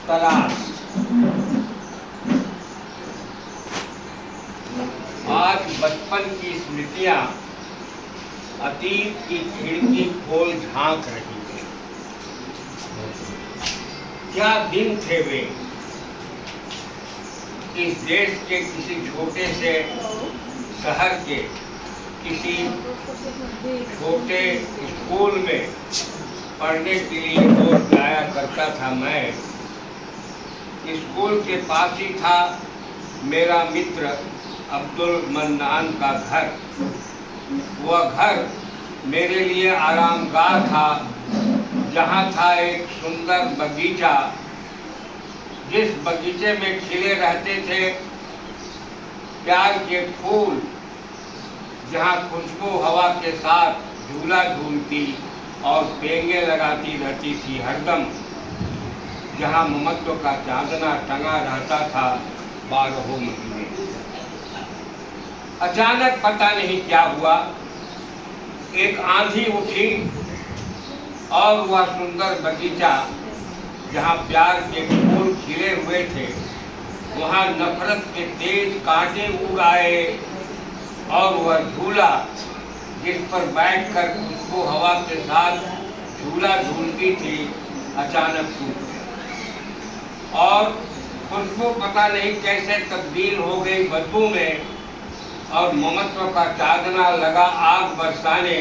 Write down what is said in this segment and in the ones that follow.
तलाश। आज बचपन की स्मृतियां अतीत की खिड़की खोल झांक रही हैं। क्या दिन थे वे। इस देश के किसी छोटे से शहर के किसी छोटे स्कूल में पढ़ने के लिए रोज जाया करता था मैं। स्कूल के पास ही था मेरा मित्र अब्दुल मन्नान का घर। वह घर मेरे लिए आरामगाह था, जहाँ था एक सुंदर बगीचा, जिस बगीचे में खिले रहते थे प्यार के फूल, जहाँ खुशबू हवा के साथ झूला झूलती और पेंगे लगाती रहती थी हरदम, जहाँ ममत्व का चांदना टंगा रहता था 12 महीने। अचानक पता नहीं क्या हुआ, एक आंधी उठी और वह सुंदर बगीचा जहाँ प्यार के फूल खिले हुए थे, वहाँ नफरत के तेज कांटे उग आए और वह झूला जिस पर बैठकर खुशबू हवा के साथ झूला झूलती थी अचानक टूट गया और खुशबू पता नहीं कैसे तब्दील हो गई बदबू में और ममत्व का चांदना लगा आग बरसाने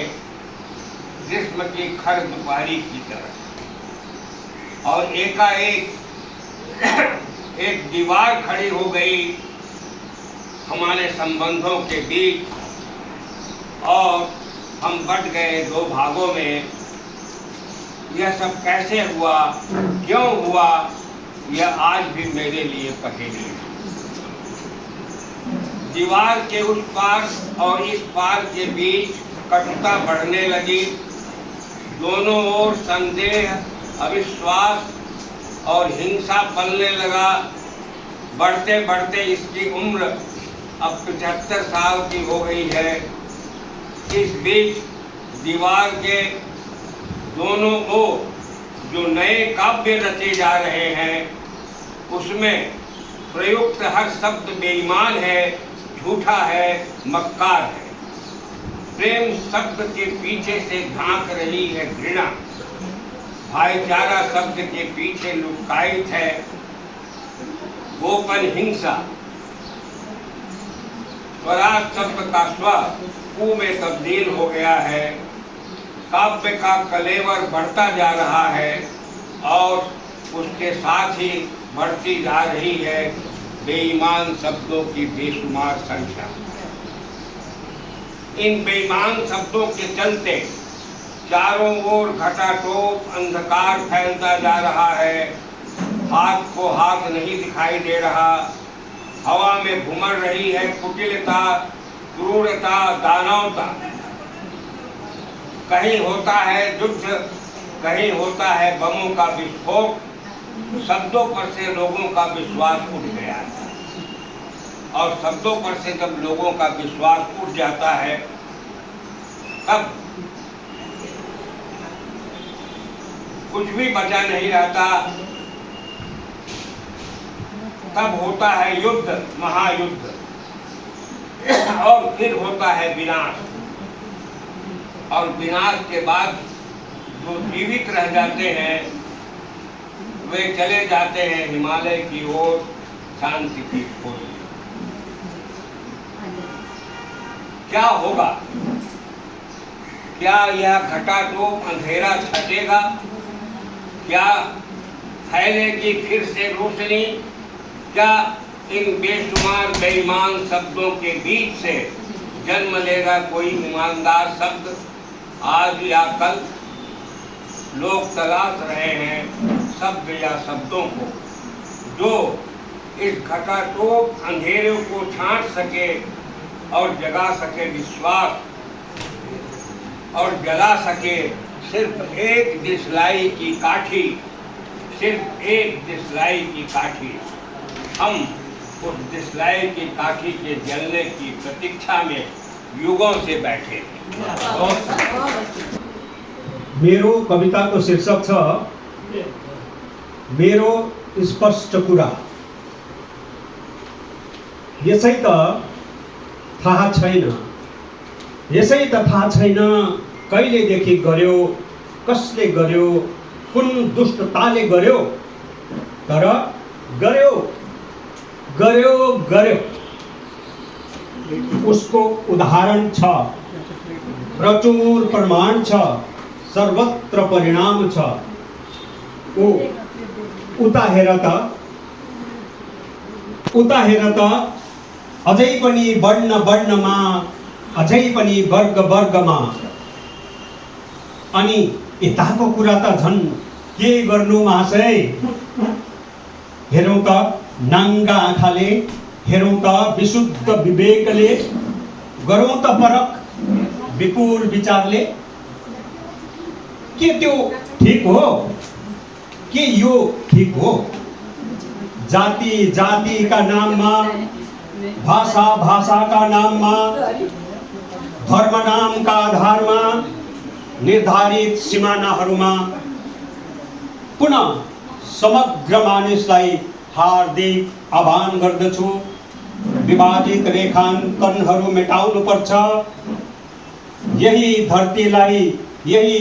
जिस्म की खर दोपहरी की तरह। और एकाएक एक दीवार खड़ी हो गई हमारे संबंधों के बीच और हम बट गए 2 भागों में। यह सब कैसे हुआ, क्यों हुआ, यह आज भी मेरे लिए पहेली है। दीवार के उस पार और इस पार के बीच कटुता बढ़ने लगी। दोनों ओर संदेह, अविश्वास और हिंसा पलने लगा। बढ़ते बढ़ते इसकी उम्र अब 75 साल की हो गई है। इस बीच दीवार के दोनों ओर जो नए काव्य रचे जा रहे हैं, उसमें प्रयुक्त हर शब्द बेईमान है, झूठा है, मक्कार है। प्रेम शब्द के पीछे से झांक रही है घृणा। भाईचारा शब्द के पीछे लुकायित है गोपन हिंसा। स्वराज शब्द का स्व कु में तब्दील हो गया है। काव्य का कलेवर बढ़ता जा रहा है और उसके साथ ही बढ़ती जा रही है बेईमान शब्दों की बेशुमार संख्या। इन बेईमान शब्दों के चलते चारों ओर घटाटोप अंधकार फैलता जा रहा है। हाथ को हाथ नहीं दिखाई दे रहा। हवा में घुमड़ रही है कुटिलता, क्रूरता, दानवता। कहीं होता है युद्ध, कहीं होता है बमों का विस्फोट। शब्दों पर से लोगों का विश्वास उठ गया है और शब्दों पर से जब लोगों का विश्वास उठ जाता है तब कुछ भी बचा नहीं रहता। तब होता है युद्ध, महायुद्ध, और फिर होता है विनाश। और विनाश के बाद जो जीवित रह जाते हैं वे चले जाते हैं हिमालय की ओर शांति की खोज। क्या होगा? क्या यह घटाटोप अंधेरा छटेगा? क्या फैलेगी फिर से रोशनी? क्या इन बेशुमार बेईमान शब्दों के बीच से जन्म लेगा कोई ईमानदार शब्द? आज या कल लोग तलाश रहे हैं शब्द या शब्दों को जो इस घटाटोप अंधेरे को छांट सके और जगा सके विश्वास और जला सके सिर्फ एक दिसलाई की काठी, सिर्फ एक दिसलाई की काठी। हम उस दिसलाई की काठी के जलने की प्रतीक्षा में युगों से बैठे। मेरो कविताको शीर्षक छ मेरो स्पष्ट कुरा यसै त थाहा छैन, यसै त थाहा छैन कहिलेदेखि गर्यो, कसले गर्यो, कुन दुष्टताले गर्यो, तर गर्यो गर्यो गर्यो। उसको उदाहरण छ, प्रचुर प्रमाण छ, सर्वत्र परिणाम छ। ओ उता हेर त अझै पनि वर्ण वर्णमा, अझै पनि वर्ग वर्गमा। अनि यताको कुरा त झन् के गर्नु महाशय। हेरौँ त नाङ्गा आँखाले, हेरौँ त विशुद्ध विवेकले, गरौँ त परख विपुल विचारले। के त्यो ठीक हो? के यो ठीक हो? जाति जाति का नाममा, भाषा भाषा का नाममा, धर्म नाम का आधारमा, निर्धारित सिमानाहरूमा पुनः समग्र मानिसलाई हार्दिक आह्वान गर्दछु, विभाजित रेखाङ्कनहरू मेटाउनु पर्छ। यही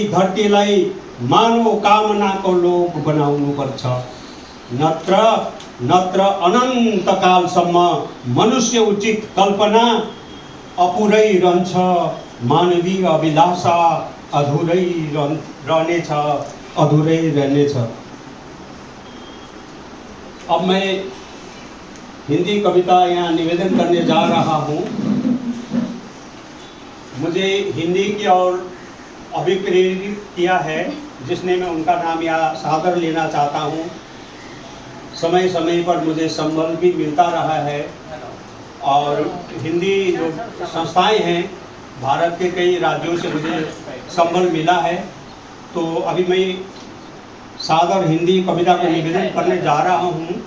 धरतीलाई मानव कामनाको लोक बनाउनु पर्छ। नत्र अनन्त कालसम्म मनुष्य उचित कल्पना अपुरै रहन्छ, मानवीय अभिलाषा अधुरै रहनेछ। अब मैं हिंदी कविता यहाँ निवेदन करने जा रहा हूँ। मुझे हिंदी की ओर अभिप्रेरित किया है, जिसने मैं उनका नाम यहाँ सादर लेना चाहता हूँ। समय समय पर मुझे संबल भी मिलता रहा है और हिंदी जो संस्थाएं हैं भारत के कई राज्यों से मुझे संबल मिला है। तो अभी मैं सादर हिंदी कविता को निवेदन करने जा रहा हूँ।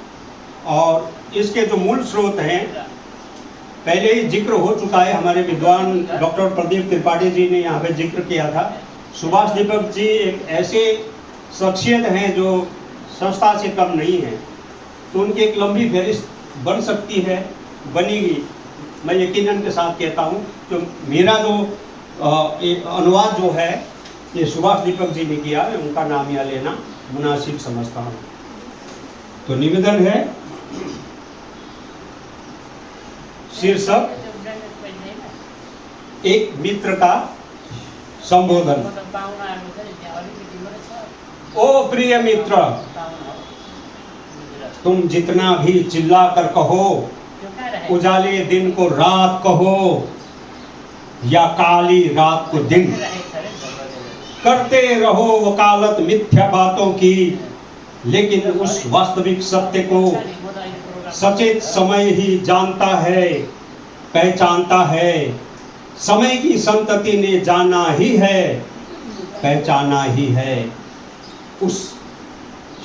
और इसके जो मूल स्रोत हैं पहले ही जिक्र हो चुका है, हमारे विद्वान डॉक्टर प्रदीप त्रिपाठी जी ने यहाँ पे जिक्र किया था। सुभाष दीपक जी एक ऐसे शख्सियत हैं जो संस्था से कम नहीं है, तो उनकी एक लंबी फहरिस्त बन सकती है, बनेगी। मैं यकीनन के साथ कहता हूँ तो मेरा जो अनुवाद जो है ये सुभाष दीपक जी ने किया है, उनका नाम यहाँ लेना मुनासिब समझता हूँ। तो निवेदन है, शीर्षक एक मित्र का संबोधन। ओ प्रिय मित्र, तुम जितना भी चिल्ला कर कहो, उजाले दिन को रात कहो या काली रात को दिन, करते रहो वकालत मिथ्या बातों की, लेकिन उस वास्तविक सत्य को सचेत समय ही जानता है, पहचानता है। समय की संतति ने जाना ही है, पहचाना ही है उस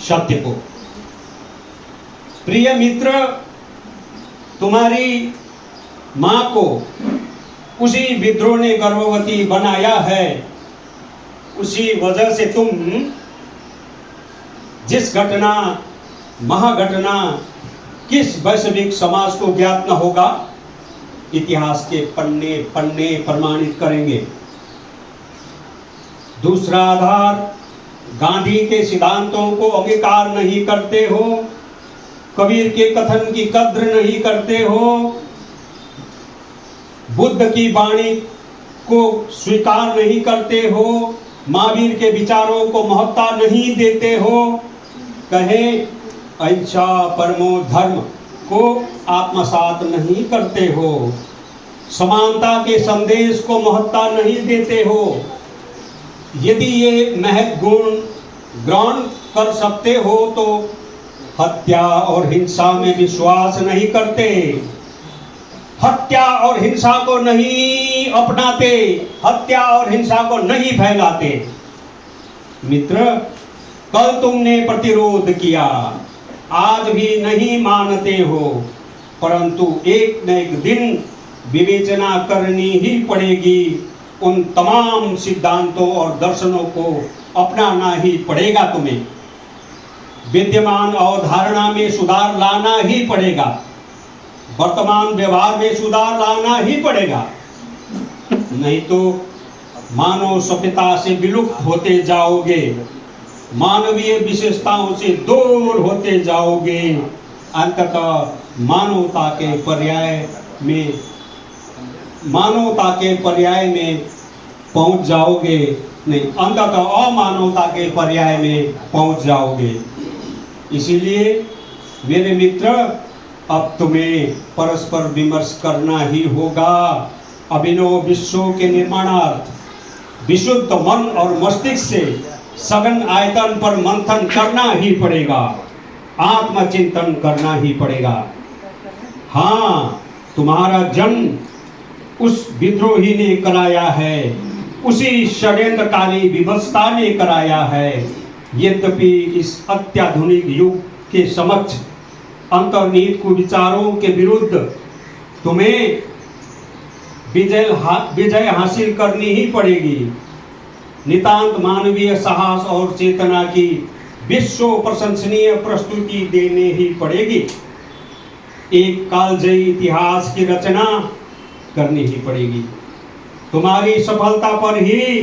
सत्य को। प्रिय मित्र, तुम्हारी माँ को उसी विद्रोह ने गर्भवती बनाया है। उसी वजह से तुम जिस घटना, महाघटना किस वैश्विक समाज को ज्ञात न होगा, इतिहास के पन्ने पन्ने प्रमाणित करेंगे। दूसरा आधार, गांधी के सिद्धांतों को अंगीकार नहीं करते हो, कबीर के कथन की कद्र नहीं करते हो, बुद्ध की वाणी को स्वीकार नहीं करते हो, महावीर के विचारों को महत्ता नहीं देते हो, कहे अहिंसा परमो धर्म को आत्मसात नहीं करते हो, समानता के संदेश को महत्ता नहीं देते हो। यदि ये महत् गुण ग्रहण कर सकते हो तो हत्या और हिंसा में विश्वास नहीं करते, हत्या और हिंसा को नहीं अपनाते, हत्या और हिंसा को नहीं फैलाते। मित्र, कल तुमने प्रतिरोध किया, आज भी नहीं मानते हो, परंतु एक न एक दिन विवेचना करनी ही पड़ेगी। उन तमाम सिद्धांतों और दर्शनों को अपनाना ही पड़ेगा तुम्हें। विद्यमान अवधारणा में सुधार लाना ही पड़ेगा, वर्तमान व्यवहार में सुधार लाना ही पड़ेगा, नहीं तो मानव सभ्यता से विलुप्त होते जाओगे, मानवीय विशेषताओं से दूर होते जाओगे, अंततः मानवता के पर्याय में पहुंच जाओगे, नहीं अंततः अमानवता के पर्याय में पहुंच जाओगे। इसीलिए मेरे मित्र, अब तुम्हें परस्पर विमर्श करना ही होगा। अभिनव विश्व के निर्माणार्थ विशुद्ध मन और मस्तिष्क से सघन आयतन पर मंथन करना ही पड़ेगा, आत्मचिंतन करना ही पड़ेगा। हाँ, तुम्हारा जन्म उस विद्रोही ने कराया है, उसी षड्यंत्रकारी विवस्ता ने कराया है। यद्यपि इस अत्याधुनिक युग के समक्ष अंतर्निहित कुविचारों के विरुद्ध तुम्हें विजय हासिल करनी ही पड़ेगी। नितांत मानवीय साहस और चेतना की विश्व प्रशंसनीय प्रस्तुति देने ही पड़ेगी। एक कालजयी इतिहास की रचना करनी ही पड़ेगी। तुम्हारी सफलता पर ही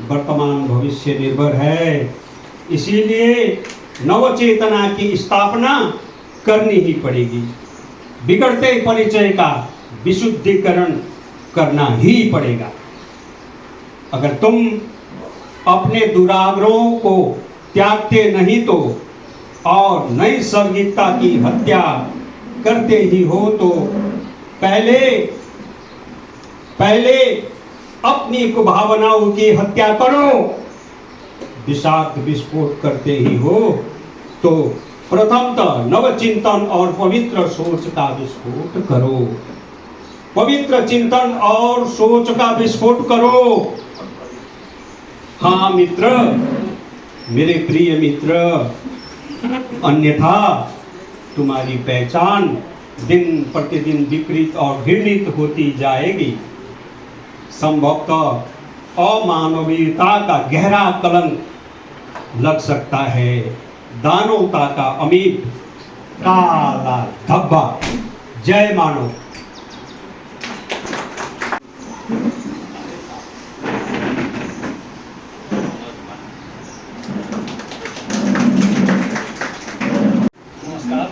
वर्तमान भविष्य निर्भर है। इसीलिए नवचेतना की स्थापना करनी ही पड़ेगी। बिगड़ते परिचय का विशुद्धिकरण करना ही पड़ेगा। अगर तुम अपने दुराग्रहों को त्यागते नहीं तो और नैसर्गिकता की हत्या करते ही हो तो पहले अपनी कुभावनाओं की हत्या करो। विषाक्त विस्फोट करते ही हो तो प्रथमतः नवचिंतन और पवित्र सोच का विस्फोट करो। पवित्र चिंतन और सोच का विस्फोट करो। हाँ मित्र, मेरे प्रिय मित्र, अन्यथा तुम्हारी पहचान दिन प्रतिदिन विकृत और घृणित होती जाएगी। संभवतः अमानवीयता का गहरा कलंक लग सकता है, दानवता का अमीट काला धब्बा। जय मानव। नमस्कार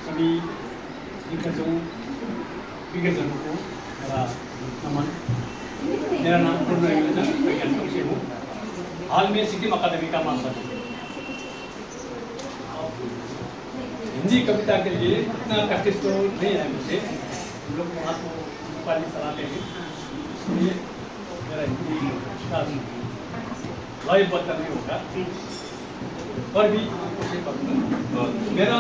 सभी विज्ञजनों को मेरा नमन। मेरा नाम पूर्ण वैज्ञानिक से हूँ। हाल में सिक्किम अकादमी का मास्टर हूँ। हिंदी कविता के लिए इतना प्रैक्टिस तो नहीं है मुझे। हम लोग वहाँ को उपाधि चलाते हैं, इसलिए मेरा हिंदी का लयबद्ध नहीं होगा, पर भी कोशिश करूँगा। मेरा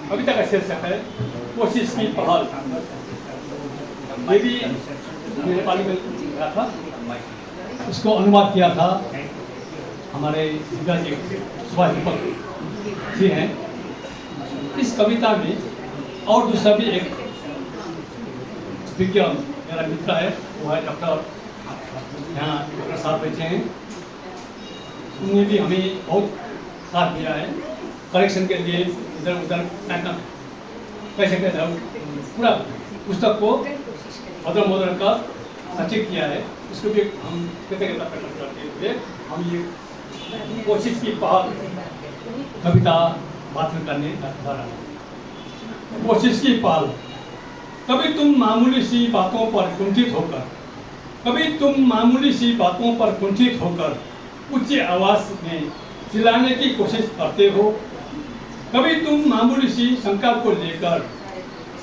कविता का शीर्षक है कोशिश की पहल। ये भी मैंने नेपाली में लिखा था, उसको अनुवाद किया था हमारे जी सुभाष दीपक जी हैं। इस कविता में और दूसरा भी एक विज्ञान मेरा मित्र है, वो है डॉक्टर, यहाँ डॉक्टर साहब बैठे हैं। उन्होंने भी हमें बहुत साथ दिया है करेक्शन के लिए, इधर उधर कैसे कैसे पूरा पुस्तक को अदर मदर का सचिव किया है। इसको भी हम कृतज्ञता प्रकट करते हुए हम ये कोशिश की पहल कविता वाचन करने जा रहा हूँ। कोशिश की पहल। कभी तुम मामूली सी बातों पर कुंठित होकर, कभी तुम मामूली सी बातों पर कुंठित होकर उच्च आवाज में चिल्लाने की कोशिश करते हो। कभी तुम मामूली सी शंका को लेकर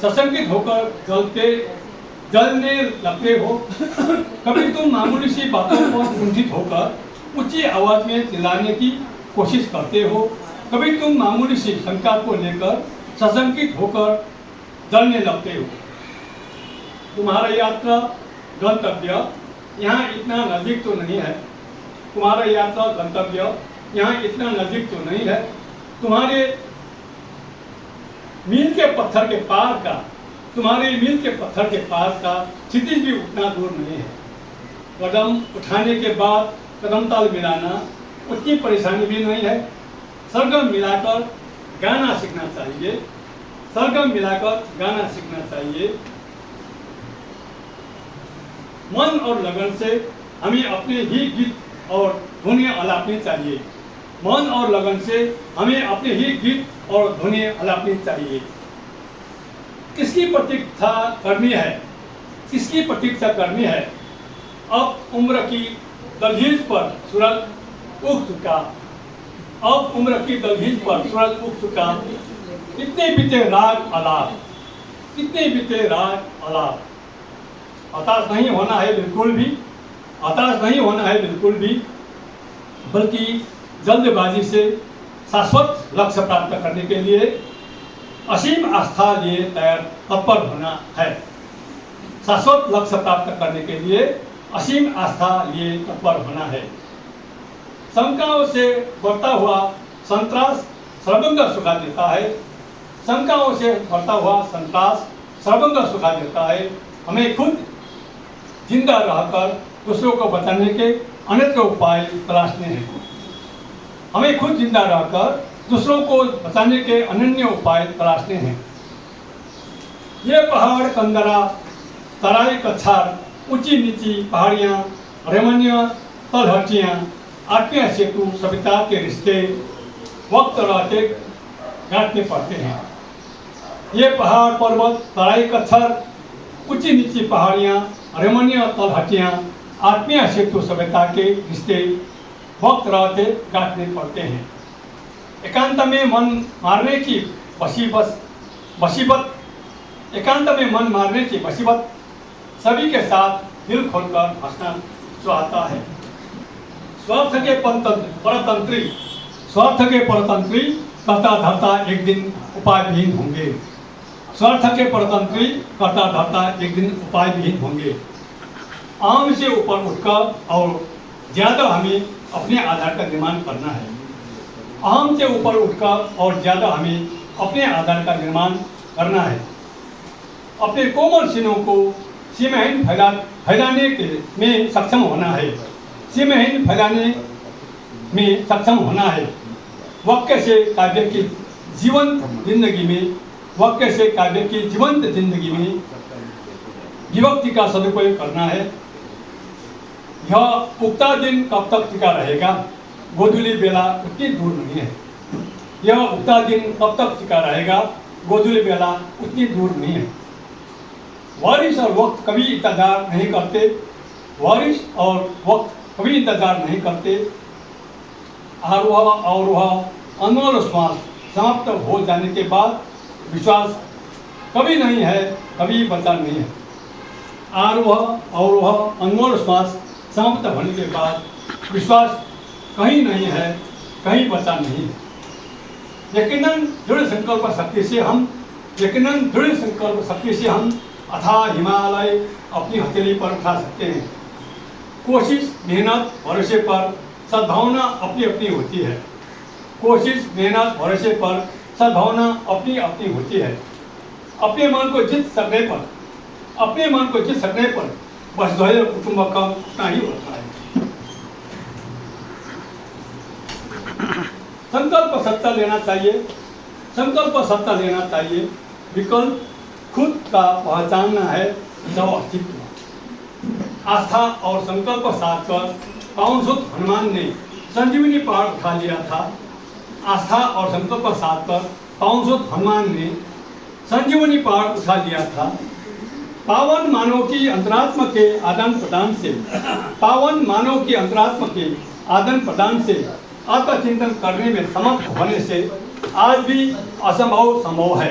सशंकित होकर जलने लगते हो। कभी तुम मामूली सी बातों पर कुंठित होकर उच्च आवाज में चिल्लाने की कोशिश करते हो। कभी तुम मामूली सी शंका को लेकर सशंकित होकर जलने लगते हो। तुम्हारा यात्रा गंतव्य यहाँ इतना नजदीक तो नहीं है। तुम्हारा यात्रा गंतव्य यहाँ इतना नजदीक तो नहीं है। तुम्हारे मील के पत्थर के पार का, तुम्हारे मील के पत्थर के पार का क्षितिज भी उतना दूर नहीं है। कदम उठाने के बाद कदम ताल मिलाना उतनी परेशानी भी नहीं है। सरगम मिलाकर गाना सीखना चाहिए, सरगम मिलाकर गाना सीखना चाहिए। मन और लगन से हमें अपने ही गीत और धुनें अलापनी चाहिए। मन और लगन से हमें अपने ही गीत और धुनें अलापनी चाहिए। किसकी प्रतीक्षा करनी है, किसकी प्रतीक्षा करनी है? अब उम्र की दहलीज पर सूरज उग चुका, अब उम्र की दहलीज पर सूरज उग चुका। कितने बीते राग आलाप, कितने बीते राग आलाप। हताश नहीं होना है बिल्कुल भी, हताश नहीं होना है बिल्कुल भी, बल्कि जल्दबाजी से शाश्वत लक्ष्य प्राप्त करने के लिए असीम आस्था लिए तैयार तत्पर होना है। शाश्वत लक्ष्य प्राप्त करने के लिए असीम आस्था लिए तत्पर होना है। शंकाओं से बढ़ता हुआ संतरास सर्वंग सुखा देता है, शंकाओं से बढ़ता हुआ संतरास सर्वंग सुखा देता है। हमें खुद जिंदा रहकर दूसरों को बचाने के अनेक उपाय तलाशने हैं। हमें खुद जिंदा रहकर दूसरों को बचाने के अनन्य उपाय तलाशने हैं। ये पहाड़ कंदरा, तराई कछार, ऊंची नीची पहाड़ियाँ, रमणीय तलहटियाँ, आत्मीय सेतु, सभ्यता के रिश्ते वक्त रहते गांठने पड़ते हैं। ये पहाड़ पर्वत, तराई कछार, ऊंची नीची पहाड़ियाँ, रमणीय तलहटियाँ, आत्मीय सेतु, सभ्यता के रिश्ते वक्त रहते गांठने पड़ते हैं। एकांत में मन मारने की बसीबत, एकांत में मन मारने की बसीबत सभी के साथ दिल खोलकर हंसना चाहता है। स्वार्थ के परतंत्री, स्वार्थ के परतंत्री करता धरता एक दिन उपायविहीन होंगे। स्वार्थ के परतंत्री करता धरता एक दिन उपायविहीन होंगे। आम से ऊपर उठकर और ज़्यादा हमें अपने आधार का निर्माण करना है। आम से ऊपर उठकर और ज़्यादा हमें अपने आधार का निर्माण करना है। अपने कोमल सीनों को सीमाहीन फैलाने के में सक्षम होना है, सीमाहीन फैलाने में सक्षम होना है। वाक्य से काव्य की जीवंत जिंदगी में, वाक्य से काव्य की जीवंत जिंदगी में विभक्ति का सदुपयोग करना है। यह उगता दिन कब तक टिका रहेगा, गोधूली बेला उतनी दूर नहीं है। यह उगता दिन कब तक टिका रहेगा, गोधूली बेला उतनी दूर नहीं है। बारिश और वक्त कभी इंतजार नहीं करते, बारिश और वक्त कभी इंतजार नहीं करते। आरोह अवरोह अनमोल श्वास समाप्त हो जाने के बाद विश्वास कभी नहीं है, कभी बचा नहीं है। आरोह अवरोह अनमोल श्वास समाप्त होने के बाद विश्वास कहीं नहीं है, कहीं बचा नहीं है। यकीनन दृढ़ संकल्प शक्ति से हम, यकीनन दृढ़ संकल्प शक्ति से हम अथाह हिमालय अपनी हथेली पर उठा सकते हैं। कोशिश, मेहनत, भरोसे पर सद्भावना अपनी अपनी होती है। कोशिश, मेहनत, भरोसे पर सद्भावना अपनी अपनी होती है। अपने मन को जीत सकने पर, अपने मन को जीत सकने पर वसुधैव कुटुंबकम उतना ही होता है। संकल्प सत्ता लेना चाहिए, संकल्प सत्ता लेना चाहिए। विकल्प खुद का पहचानना है जब अस्तित्व। आस्था और संकल्प साथ कर पावनसुत हनुमान ने संजीवनी पहाड़ उठा लिया था। आस्था और संकल्प साथ कर पावनसुत हनुमान ने संजीवनी पहाड़ उठा लिया था। पावन मानव की अंतरात्मा के आदान प्रदान से, पावन मानव की अंतरात्मा के आदान प्रदान से आत्मचिंतन करने में समर्थ होने से आज भी असंभव संभव है।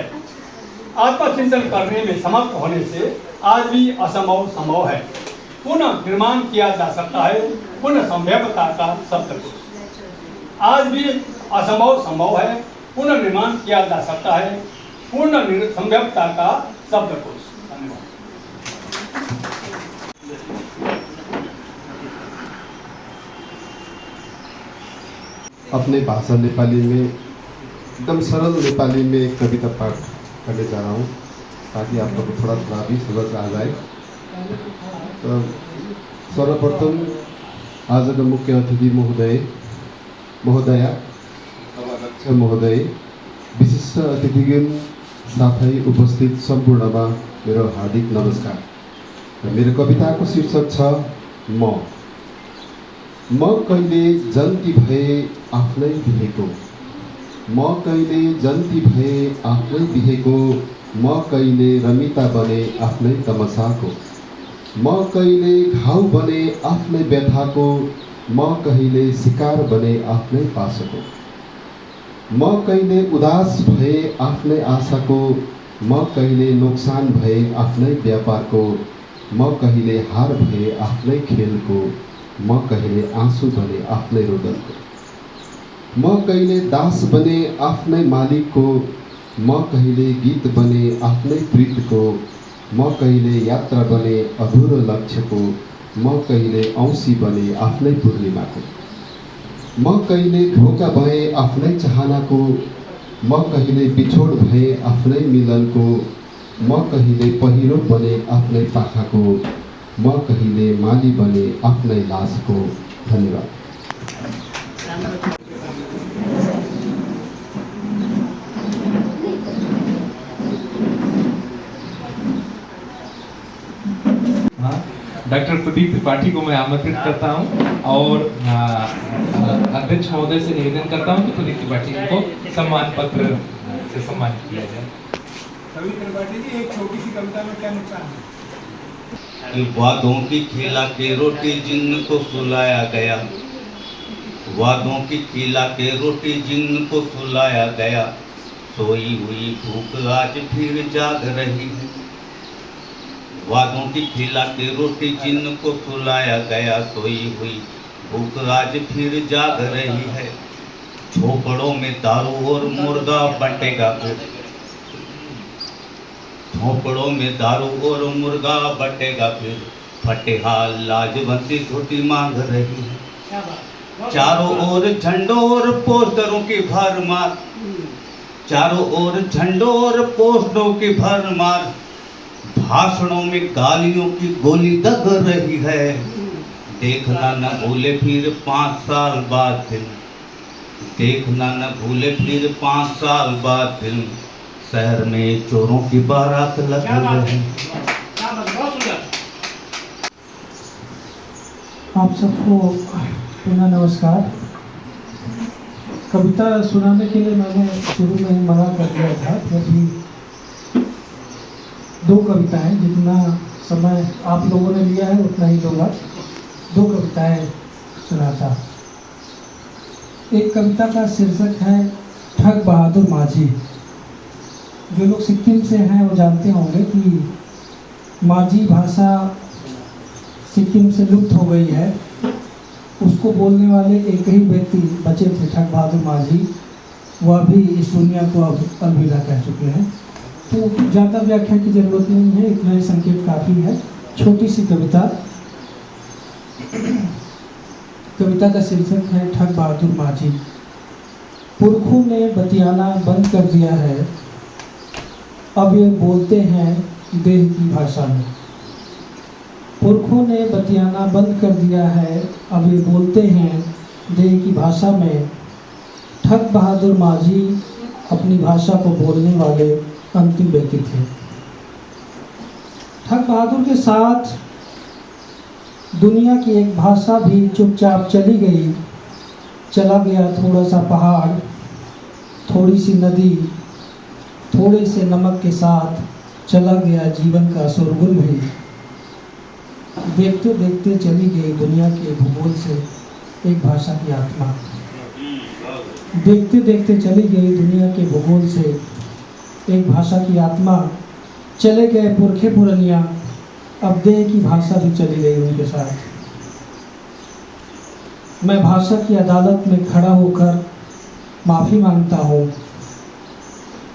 आत्मचिंतन करने में समर्थ होने से आज भी असंभव संभव है। पुनः निर्माण किया जा सकता है, पुनः संभवता का शब्दकोश। आज भी असंभव संभव है, पुनः निर्माण किया जा सकता है, पूर्ण संभवता का शब्दकोश। धन्यवाद। अपने भाषा नेपाली में एकदम सरल नेपाली में एक कविता पाठ करने जा रहा हूँ ताकि आप लोग थोड़ा थोड़ा भी समझ आ जाए। तो सर्वप्रथम आज का मुख्य अतिथि महोदय महोदया, सभाध्यक्ष महोदय, विशिष्ट अतिथिगण साथै उपस्थित सम्पूर्णमा मेरो हार्दिक नमस्कार। र मेरो कविताको शीर्षक छ म कहिले जन्ती भए आफ्नै बिहेको, म कहिले जन्ती भए आफ्नै बिहेको, म कहिले रमिता बने आफ्नै तमसाको, म कहिले घाउ बने आफ्नै व्यथाको, म कहिले शिकार बने आफ्नै पासको, म कहिले उदास भए आफ्नै आशाको, म कहिले नोक्सान भए आफ्नै व्यापारको, म कहिले हार भए आफ्नै खेलको, म कहिले आँसु बने आफ्नै रोदनको, म कहिले दास बने आफ्नै मालिकको, म कहिले गीत बने आफ्नै प्रीतको, म कहिले यात्रा बने अधुरो लक्ष्यको, म कहिले औँसी बने आफ्नै पूर्णिमाको, म कहिले धोका भए आफ्नै चाहनाको, म कहिले बिछोड भए आफ्नै मिलनको, म कहिले पहिरो बने आफ्नै पाखाको, म कहिले माली बने आफ्नै लासको। धन्यवाद। डॉक्टर प्रदीप त्रिपाठी को मैं आमंत्रित करता हूं और अध्यक्ष महोदय से निवेदन करता हूं कि प्रदीप त्रिपाठी को सम्मान पत्र से सम्मानित किया जाए। प्रदीप त्रिपाठी जी, एक छोटी सी कविता में क्या नुकसान है? वादों की खिला के रोटी जिनको सुलाया गया, वादों की खिला के रोटी जिनको सुलाया गया, सोई हुई भूख आज फिर जाग रही है। वादों की खिला के रोटी जिनको सुलाया गया, सोई हुई भूख आज फिर जाग रही है। झोपड़ों में दारू और मुर्गा बंटेगा फिर, झोपड़ों में दारू और मुर्गा बटेगा फिर, फटेहाल लाजवंती धोती मांग रही है। चारों ओर झंडों और पोस्टरों की भरमार, चारों ओर झंडों और पोस्टरों की भरमार, भाषणों में गालियों की गोली दग रही है। देखना न भूले फिर 5 साल बाद फिल्म, देखना न भूले फिर 5 साल बाद फिल्म, शहर में चोरों की बारात लग रही। आप सबको पुनः नमस्कार। कविता सुनाने के लिए मैंने शुरू में ही मना कर दिया था, क्योंकि 2 कविताएं, जितना समय आप लोगों ने लिया है उतना ही लूँगा। 2 कविताएं सुनाता। एक कविता का शीर्षक है ठग बहादुर माझी। जो लोग सिक्किम से हैं वो जानते होंगे कि माझी भाषा सिक्किम से लुप्त हो गई है। उसको बोलने वाले एक ही व्यक्ति बचे थे, ठग बहादुर माझी। वह भी इस दुनिया को अब अलविदा कह चुके हैं, तो ज़्यादा व्याख्या की जरूरत नहीं है, इतना ही संकेत काफ़ी है। छोटी सी कविता। कविता का शीर्षक है ठग बहादुर माझी। पुरखों ने बतियाना बंद कर दिया है, अब ये बोलते हैं देह की भाषा में। पुरखों ने बतियाना बंद कर दिया है, अब ये बोलते हैं देह की भाषा में। ठग बहादुर माझी अपनी भाषा को बोलने वाले अंतिम व्यक्ति थे। ठग बहादुर के साथ दुनिया की एक भाषा भी चुपचाप चली गई। चला गया थोड़ा सा पहाड़, थोड़ी सी नदी, थोड़े से नमक के साथ चला गया जीवन का शोरगुल भी। देखते देखते चली गई दुनिया के भूगोल से एक भाषा की आत्मा। देखते देखते चली गई दुनिया के भूगोल से एक भाषा की आत्मा। चले गए पुरखे पुरनिया, अब देह की भाषा भी चली गई उनके साथ। मैं भाषा की अदालत में खड़ा होकर माफ़ी मांगता हूँ।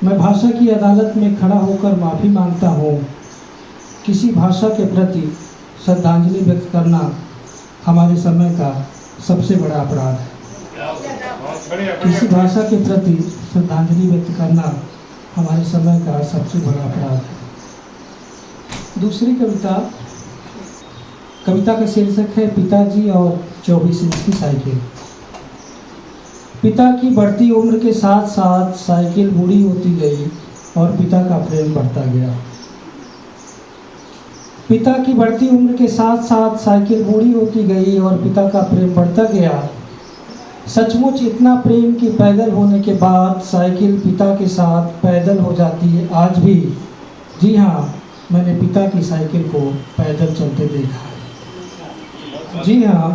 मैं भाषा की अदालत में खड़ा होकर माफ़ी मांगता हूँ। किसी भाषा के प्रति श्रद्धांजलि व्यक्त करना हमारे समय का सबसे बड़ा अपराध है। किसी भाषा के प्रति श्रद्धांजलि व्यक्त करना हमारे समय का सबसे बड़ा अपराध है। दूसरी कविता, कविता का शीर्षक है पिताजी और 24 इंच की साइकिल। पिता की बढ़ती उम्र के साथ साथ साइकिल बूढ़ी होती गई और पिता का प्रेम बढ़ता गया। पिता की बढ़ती उम्र के साथ साथ साइकिल बूढ़ी होती गई और पिता का प्रेम बढ़ता गया। सचमुच इतना प्रेम कि पैदल होने के बाद साइकिल पिता के साथ पैदल हो जाती है आज भी। जी हाँ, मैंने पिता की साइकिल को पैदल चलते देखा है। जी हाँ,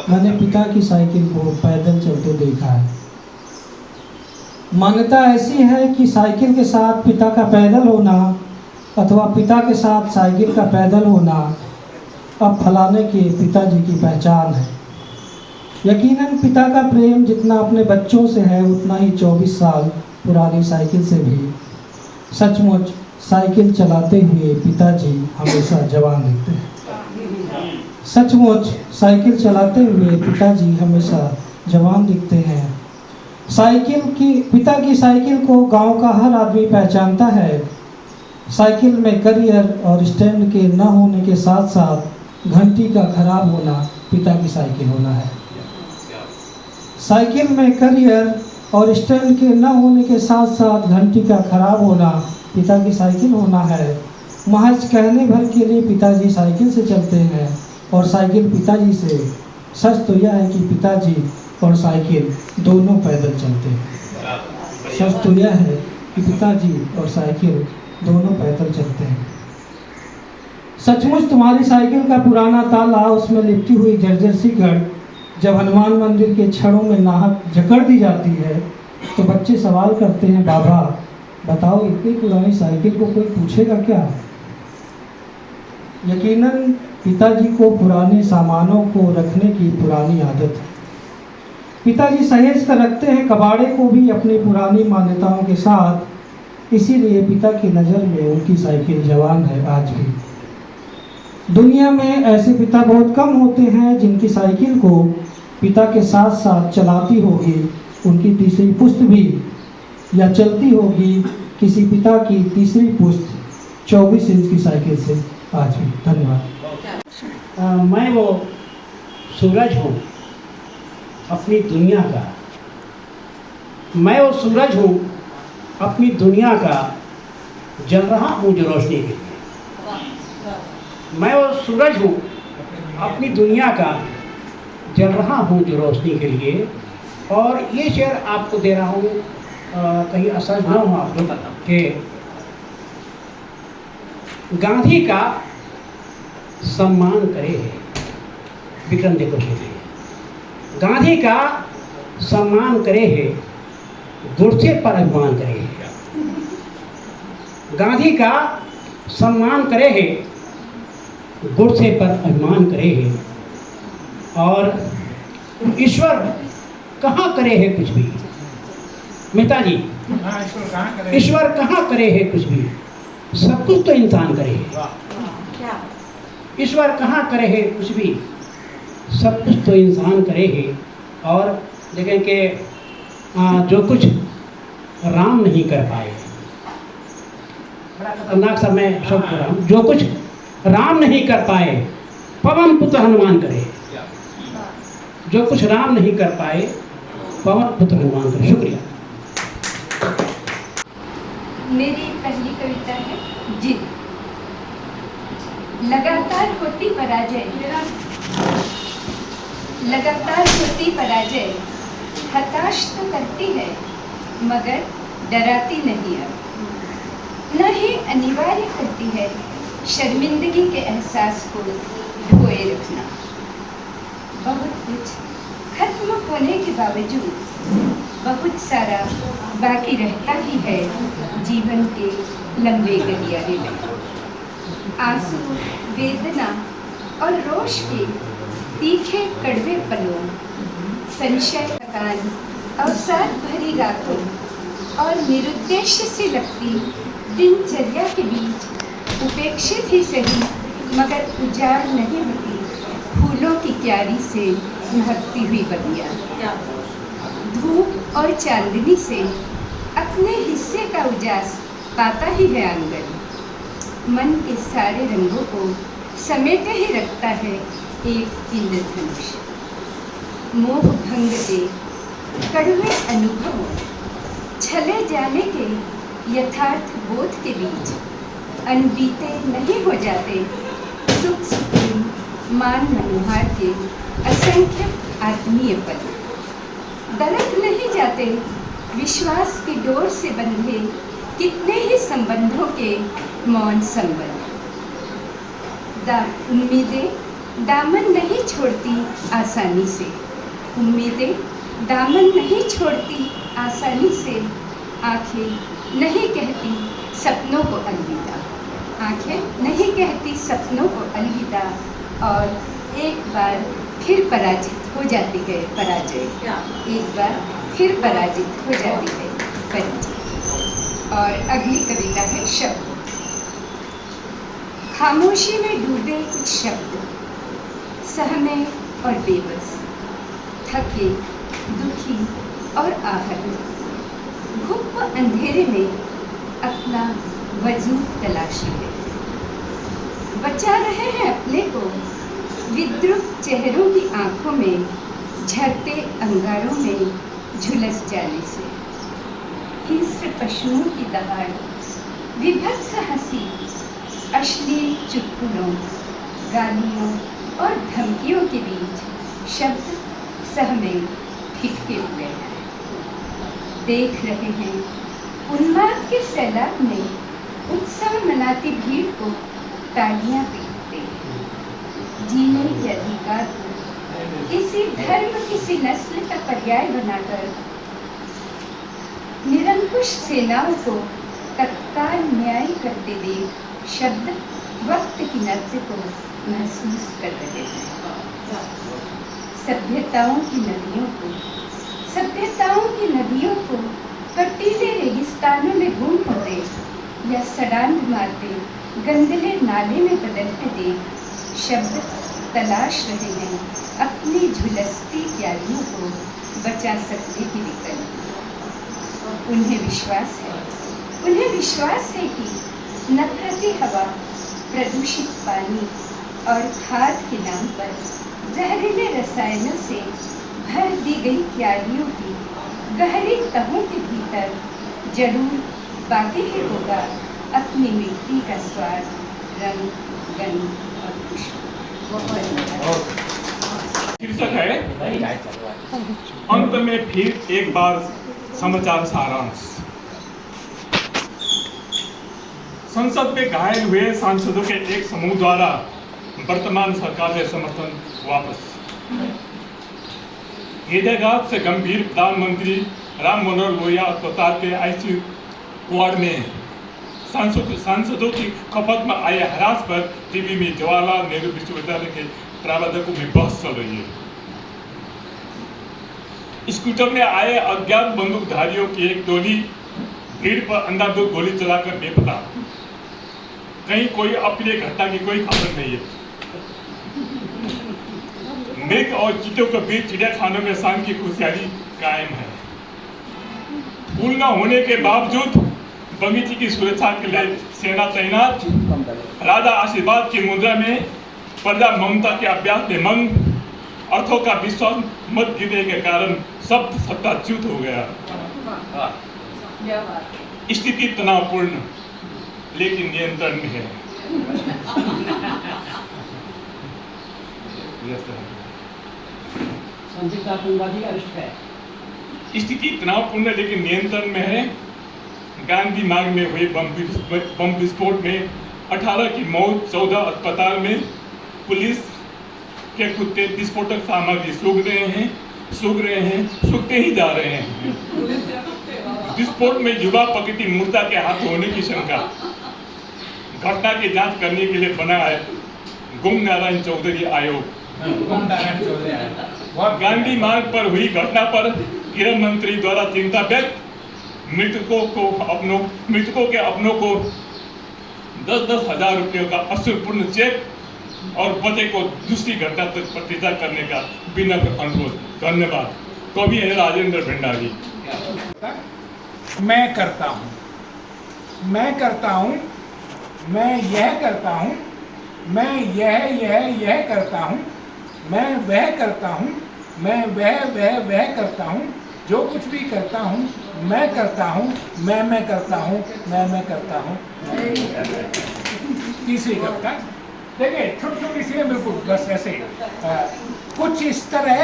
मैंने पिता की साइकिल को पैदल चलते देखा है। मान्यता ऐसी है कि साइकिल के साथ पिता का पैदल होना अथवा पिता के साथ साइकिल का पैदल होना अब फलाने के पिताजी की पहचान है। यकीनन पिता का प्रेम जितना अपने बच्चों से है उतना ही 24 साल पुरानी साइकिल से भी। सचमुच साइकिल चलाते हुए पिताजी हमेशा जवान दिखते हैं। सचमुच साइकिल चलाते हुए पिताजी हमेशा जवान दिखते हैं। पिता की साइकिल को गांव का हर आदमी पहचानता है। साइकिल में करियर और स्टैंड के न होने के साथ साथ घंटी का खराब होना पिता की साइकिल होना है। साइकिल में करियर और स्टैंड के न होने के साथ साथ घंटी का खराब होना पिता की साइकिल होना है। महज कहने भर के लिए पिताजी साइकिल से चलते हैं और साइकिल पिताजी से। सच तो यह है कि पिताजी और साइकिल दोनों पैदल चलते हैं। सच तो यह है कि पिताजी और साइकिल दोनों पैदल चलते हैं। सचमुच तुम्हारी साइकिल का पुराना ताला, उसमें लिपटी हुई जर्जर सी गढ़ जब हनुमान मंदिर के छड़ों में नाहक जकड़ दी जाती है तो बच्चे सवाल करते हैं, बाबा बताओ इतनी पुरानी साइकिल को कोई पूछेगा क्या? यकीनन पिताजी को पुराने सामानों को रखने की पुरानी आदत है। पिताजी सहेज कर रखते हैं कबाड़े को भी अपनी पुरानी मान्यताओं के साथ। इसीलिए पिता की नज़र में उनकी साइकिल जवान है आज भी। दुनिया में ऐसे पिता बहुत कम होते हैं जिनकी साइकिल को पिता के साथ साथ चलाती होगी उनकी तीसरी पुश्त भी, या चलती होगी किसी पिता की तीसरी पुश्त 24 इंच की साइकिल से आज भी। धन्यवाद। मैं वो सूरज हूँ अपनी दुनिया का। मैं वो सूरज हूँ अपनी दुनिया का, जल रहा हूँ जो रोशनी के लिए। मैं वो सूरज हूँ अपनी दुनिया का, जल रहा हूँ जो रोशनी के लिए। और ये शेर आपको दे रहा हूँ, कहीं असहज ना हो आप लोग कि गांधी का सम्मान करे विक्रम देखो के लिए। गांधी का सम्मान करे है, गुरसे पर अभिमान करे है। गांधी का सम्मान करे है, गुरसे पर अभिमान करे है। और ईश्वर कहाँ करे है कुछ भी। मेहता जी, ईश्वर कहाँ करे है कुछ भी, सब कुछ तो इंसान करे है। ईश्वर कहाँ करे है कुछ भी, सब कुछ तो इंसान करे है। और देखें कि जो कुछ राम नहीं कर पाए, बड़ा खतरनाक सा मैं शब्द कर रहा हूँ, जो कुछ राम नहीं कर पाए पवन पुत्र हनुमान करे। जो कुछ राम नहीं कर पाए पवन पुत्र हनुमान करे। शुक्रिया। मेरी पहली कविता है जिद। लगातार होती पराजय, लगातार होती पराजय, हताश तो करती है मगर डराती नहीं अब। न ही अनिवार्य करती है शर्मिंदगी के एहसास को ढोए रखना। बहुत कुछ खत्म होने के बावजूद बहुत सारा बाकी रहता ही है जीवन के लंबे गलियारे में। आंसू, वेदना और रोष के तीखे कड़वे पलों, संशय, थकान, अवसाद भरी रातों और निरुद्देश्य से लगती दिनचर्या के बीच उपेक्षित ही सही मगर उजाड़ नहीं होती फूलों की क्यारी से महकती हुई बगिया। धूप और चांदनी से अपने हिस्से का उजास पाता ही है आंगन। मन के सारे रंगों को समेटे ही रखता है एक इंद्रधनुष। मोह भंग दे कड़वे अनुभवों, छले जाने के यथार्थ बोध के बीच अनबीते नहीं हो जाते सुख सुकून मान मनोहार के असंख्य आत्मीय पल। दरक नहीं जाते विश्वास की डोर से बंधे कितने ही संबंधों के मौन संबंध। उम्मीदें दामन नहीं छोड़ती आसानी से, उम्मीदें दामन नहीं छोड़ती आसानी से, आंखें नहीं कहती सपनों को अलविदा, आंखें नहीं कहती सपनों को अलविदा, और एक बार फिर पराजित हो जाती है पराजय, एक बार फिर पराजित हो जाती है पराजय। और अगली कविता है शब्द। खामोशी में डूबे कुछ शब्द, सहमे और बेबस, थके दुखी और आहत, घुप अंधेरे में अपना वजूद तलाशी है। बचा रहे हैं अपने को विद्रुप चेहरों की आंखों में, झरते अंगारों में झुलस जाने से। हिंस्र पशुओं की दहाड़, विभत्स हंसी, अश्लील चुटकुलों, गालियों और धमकियों के बीच शब्द सहमे ठिठके हुए हैं। देख रहे हैं उन्माद के सैलाब में उत्सव मनाती भीड़ को तालियां पीटते, जीने के अधिकार को किसी धर्म किसी नस्ल का पर्याय बनाकर निरंकुश सेनाओं को तत्काल न्याय करते देख शब्द वक्त की नब्ज को महसूस कर रहे हैं। सभ्यताओं की नदियों को कटीले रेगिस्तानों में गुम होते या सडांध मारते गंदले नाले में बदलते देख शब्द तलाश रहे हैं अपनी झुलसती प्यालियों को बचा सकने की विकल्प। उन्हें विश्वास है कि नफरती हवा, प्रदूषित पानी और खाद के नाम पर जहरीले रसायनों से भर दी गई प्यालियों की गहरी तहों के भीतर जरूर बाकी ही होगा अपनी मिट्टी का स्वाद, रंग, गंध और खुशबू। शीर्षक है अंत में फिर एक बार समाचार सारांश। संसद में घायल हुए सांसदों के एक समूह द्वारा वर्तमान सरकार में समर्थन वापस। हृदयाघात से गंभीर प्रधानमंत्री राम मनोहर लोहिया अस्पताल के आईसीयू वार्ड में सांसदों की खपत में आए हरास पर टीवी में जवाहरलाल नेहरू विश्वविद्यालय के प्रबंधकों में बहस चल रही है। स्कूटर में आए अज्ञात बंदूकधारियों की एक टोली भीड़ पर अंधाधुंध गोली चलाकर बेपता, कहीं कोई अप्रिय घटना की कोई खबर नहीं है। मृग और चीतों के बीच चिड़ियाखानों में शाम की खुशहाली कायम है। पुल न होने के बावजूद बगीचे की सुरक्षा के लिए सेना तैनात। राजा आशीर्वाद की मुद्रा में प्रजा ममता के अभ्यास में मंग, अर्थों का विश्वास मत गिरने के कारण सब सत्ता च्युत हो गया। स्थिति तनावपूर्ण लेकिन नियंत्रण में है। स्थिति तनावपूर्ण लेकिन नियंत्रण में है। गांधी मार्ग में हुए बम विस्फोट में 18 की मौत, 14 अस्पताल में। पुलिस के कुत्ते विस्फोटक सामग्री सूखते ही जा रहे हैं। विस्फोट में युवा प्रकृति मूर्ता के हाथ होने की शंका। घटना की जांच करने के लिए बना है गुम नारायण चौधरी आयोग। गांधी मार्ग पर हुई घटना पर गृह मंत्री द्वारा चिंता व्यक्त। मृतकों के अपनों को 10-10 हजार रुपयों का अश्रुपूर्ण चेक और बचे को दूसरी घटना तक प्रतिष्ठा करने का विनम्र अनुरोध। धन्यवाद। कवि है राजेंद्र भंडारी। मैं करता हूँ, मैं करता हूँ, मैं यह करता हूँ, मैं यह करता हूँ, मैं वह करता हूँ, मैं वह करता हूँ जो कुछ भी करता हूँ मैं करता हूँ, मैं करता हूँ, मैं करता हूँ। तीसरी कविता देखिए, छोटी छोटी सी है बिल्कुल, बस ऐसे कुछ इस तरह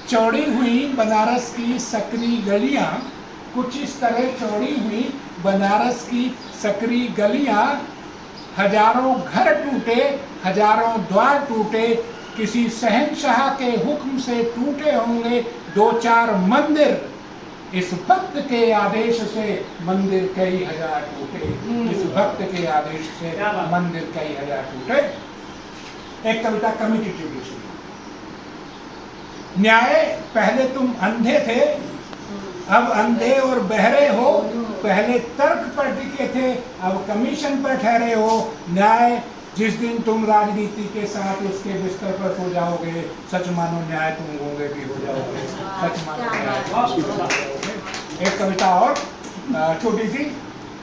चौड़ी हुई बनारस की सकरी गलियां, कुछ इस तरह चौड़ी हुई बनारस की सकरी गलियां, हजारों घर टूटे, हजारों द्वार टूटे, किसी शहंशाह के हुक्म से टूटे होंगे दो चार मंदिर, इस भक्त के आदेश से मंदिर कई हजार टूटे, इस भक्त के आदेश से मंदिर कई हजार टूटे। एक कविता कम्युनिटी जुडिशरी। न्याय पहले तुम अंधे थे, अब अंधे और बहरे हो, पहले तर्क पर टिके थे, अब कमीशन पर ठहरे हो। न्याय जिस दिन तुम राजनीति के साथ उसके बिस्तर पर सो जाओगे, सच मानो न्याय तुम गूंगे भी हो जाओगे, सच मानो न्याय। एक कविता और छोटी सी।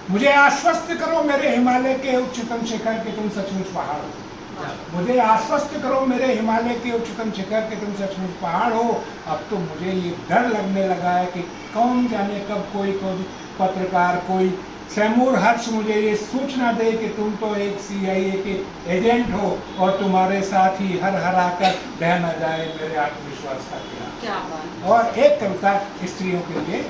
मुझे आश्वस्त करो मेरे हिमालय के उच्चतम शिखर के तुम सचमुच पहाड़ हो, मुझे आश्वस्त करो मेरे हिमालय के उच्चतम शिखर के तुम सचमुच पहाड़ हो। अब तो मुझे ये डर लगने लगा है कि कौन जाने कब कोई पत्रकार, कोई सैमूर हर्ष मुझे ये सूचना दे कि तुम तो एक CIA के एजेंट हो और तुम्हारे साथ ही हर हराकर बह न जाए मेरे आत्मविश्वास का किला। और एक कविता स्त्रियों के लिए।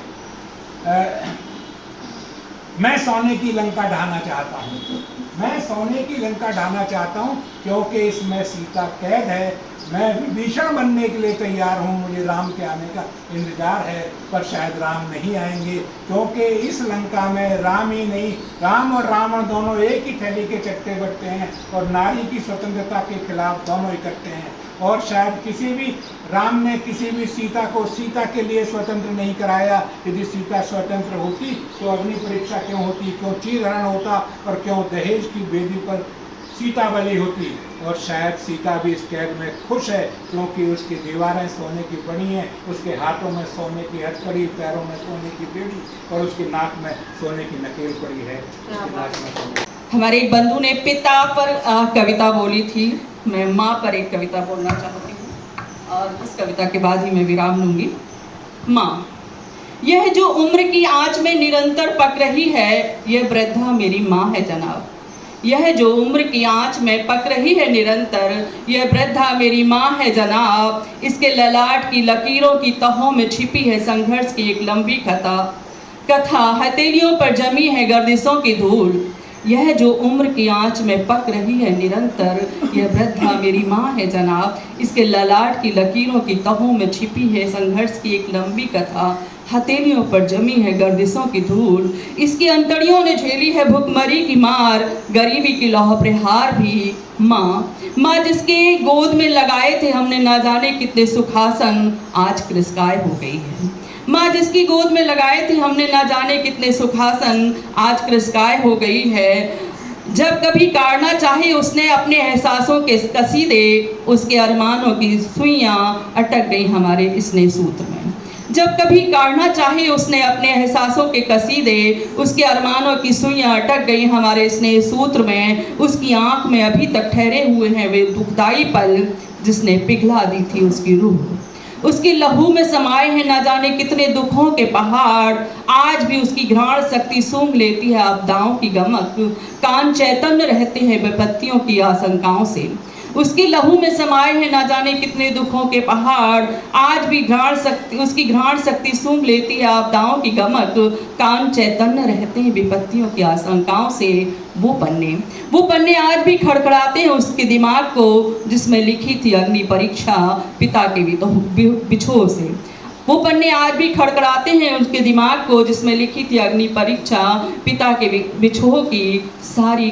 मैं सोने की लंका ढाना चाहता हूँ, मैं सोने की लंका ढाना चाहता हूँ, क्योंकि इसमें सीता कैद है। मैं विभीषण बनने के लिए तैयार हूँ, मुझे राम के आने का इंतजार है, पर शायद राम नहीं आएंगे, क्योंकि इस लंका में राम ही नहीं, राम और रावण दोनों एक ही थैली के चट्टे बट्टे हैं और नारी की स्वतंत्रता के खिलाफ दोनों इकट्ठे हैं। और शायद किसी भी राम ने किसी भी सीता को सीता के लिए स्वतंत्र नहीं कराया। यदि सीता स्वतंत्र होती तो अग्नि परीक्षा क्यों होती, क्यों चीरहरण होता और क्यों दहेज की वेदी पर सीता बलि होती। और शायद सीता भी इस कैद में खुश है, क्योंकि उसकी दीवारें सोने की बनी हैं, उसके हाथों में सोने की हथकड़ी, पैरों में सोने की बेड़ी और उसकी नाक में सोने की नकेल पड़ी है। हमारे एक बंधु ने पिता पर कविता बोली थी, मैं माँ पर एक कविता बोलना चाहती हूँ और उस कविता के बाद ही मैं विराम लूँगी। माँ, यह जो उम्र की आंच में निरंतर पक रही है, यह वृद्धा मेरी माँ है जनाब। यह जो उम्र की आंच में पक रही है निरंतर, यह वृद्धा मेरी माँ है जनाब। इसके ललाट की लकीरों की तहों में छिपी है संघर्ष की एक लंबी कथा, हथेलियों पर जमी है गर्दिशों की धूल। यह जो उम्र की आंच में पक रही है निरंतर, यह वृद्धा मेरी माँ है जनाब। इसके ललाट की लकीरों की तहों में छिपी है संघर्ष की एक लंबी कथा, हथेलियों पर जमी है गर्दिशों की धूल। इसकी अंतड़ियों ने झेली है भुखमरी की मार, गरीबी की लौह प्रहार भी। माँ जिसके गोद में लगाए थे हमने ना जाने कितने सुखासन, आज कृशकाय हो गई है। माँ जिसकी गोद में लगाए थे हमने ना जाने कितने सुखासन, आज कृशकाय हो गई है। जब कभी काटना चाहे उसने अपने एहसासों के कसीदे, उसके अरमानों की सुइयां अटक गई हमारे स्नेह सूत्र में। जब कभी काटना चाहे उसने अपने एहसासों के कसीदे, उसके अरमानों की सुइयां अटक गई हमारे स्नेह सूत्र में। उसकी आंख में अभी तक ठहरे हुए हैं वे दुखदाई पल, जिसने पिघला दी थी उसकी रूह। उसके लहू में समाये हैं ना जाने कितने दुखों के पहाड़, आज भी उसकी घ्राण शक्ति सूंघ लेती है आपदाओं की गमक। कान चैतन्य रहते हैं विपत्तियों की आशंकाओं से। उसके लहू में समाये हैं ना जाने कितने दुखों के पहाड़, आज भी उसकी घ्राण शक्ति सूंघ लेती है आपदाओं की गमक। कान चैतन्य रहते हैं विपत्तियों की आशंकाओं से। वो पन्ने आज भी खड़खड़ाते हैं उसके दिमाग को, जिसमें लिखी थी अग्नि परीक्षा पिता के बिछोह से। वो पन्ने आज भी खड़खड़ाते हैं उसके दिमाग को, जिसमें लिखी थी अग्नि परीक्षा पिता के बिछोह की। सारी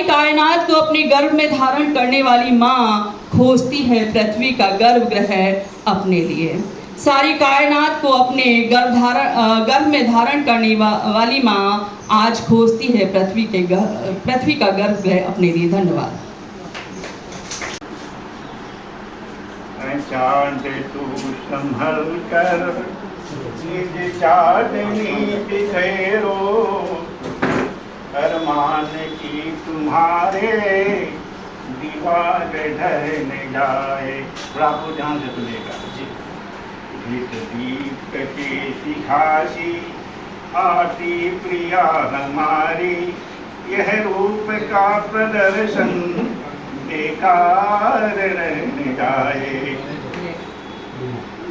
कायनात को अपने गर्भ में धारण करने वाली माँ खोजती है पृथ्वी का गर्भगृह अपने लिए। सारी कायनात को अपने गर्भ में धारण करने वाली माँ आज खोजती है पृथ्वी का गर्भगृह अपने लिए। धन्यवाद। चांद तू संभल कर निज चांदनी बिखेरो, अरमान की तुम्हारे दीवार ढहने जाए। आपको ध्यान से सुनेगा जी। हित दीप के सिखासी आती प्रिया हमारी, यह रूप का प्रदर्शन बेकार रह जाए।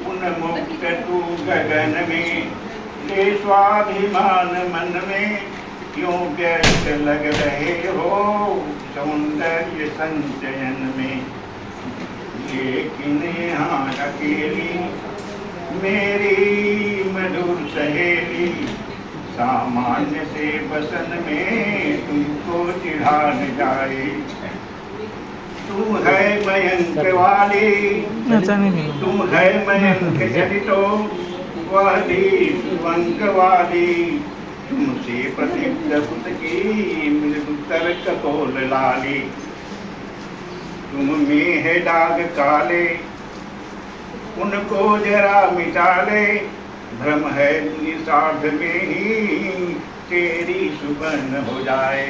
उन्मुक्त तू गगन में ले स्वाभिमान मन में, क्यों व्यस्त लग रहे हो सौंदर्य संचयन में। लेकिन यहाँ अकेली मेरी मधुर सहेली, सामान्य से बसन में तुमको चिढ़ा न जाए। तुम है मयंक वाली, तुम है मयंक जनितो, वह दीपवंक वाली, तुमसे प्रदीप्त पुत की मृदु तर्क तोल लाली। तुम में है दाग काले, उनको जरा मिटा ले, भ्रम है निषाद में ही तेरी सुबह हो जाए,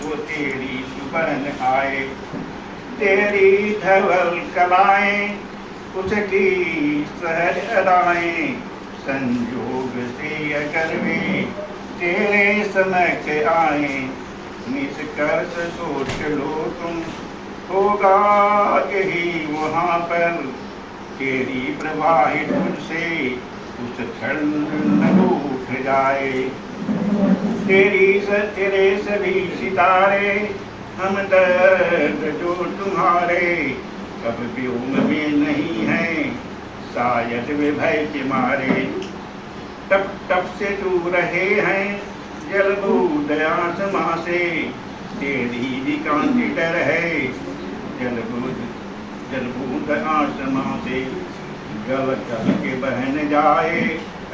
वो तेरी सुबह आए। तेरी धवल कलाएं उसकी सहज अदाएं, संयोग से अगर वे तेरे समक्ष आए, निष्कर्ष सोच लो तुम होगा यही वहाँ पर, तेरी प्रवाहित तुझसे उस क्षण न उठ जाए। तेरे सभी सितारे हम दर्द जो तुम्हारे, कब व्योम में नहीं है शायद वे भय के मारे। टप टप से तू रहे हैं जलबूंद आसमां से, तेरी भी कांति डर है जलबूंद आसमां से। गल गल के बहन जाए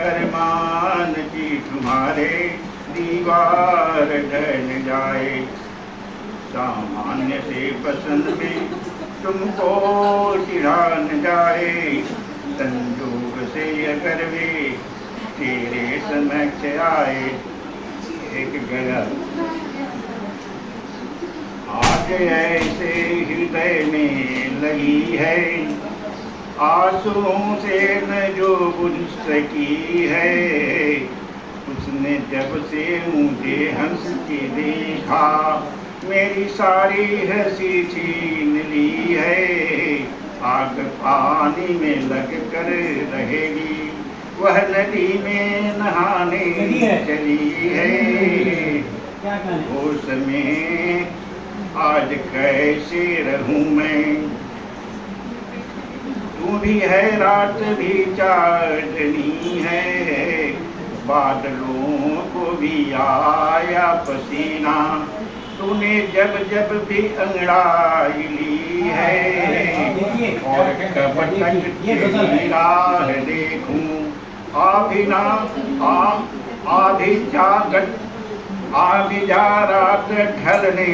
अरमान की तुम्हारे, दीवार ढह जाए। सामान्य से पसंद में तुमको चिढ़ा न जाए, संजोग से अगर वे तेरे समक्ष आए। एक गगन आज ऐसे हृदय में लगी है, आंसुओं से न जो बुझ सकी है। उसने जब से मुझे हंस के देखा, मेरी सारी हंसी छीन ली है। आग पानी में लग कर रहेगी, वह नदी में नहाने चली है। होश में आज कैसे रहूं मैं, तू भी है रात भी चांदनी है। बादलों को भी आया पसीना, तूने जब जब भी अंगड़ाई ली है। और कब तक तेरी राह देखूं, आधी जा रात ढलने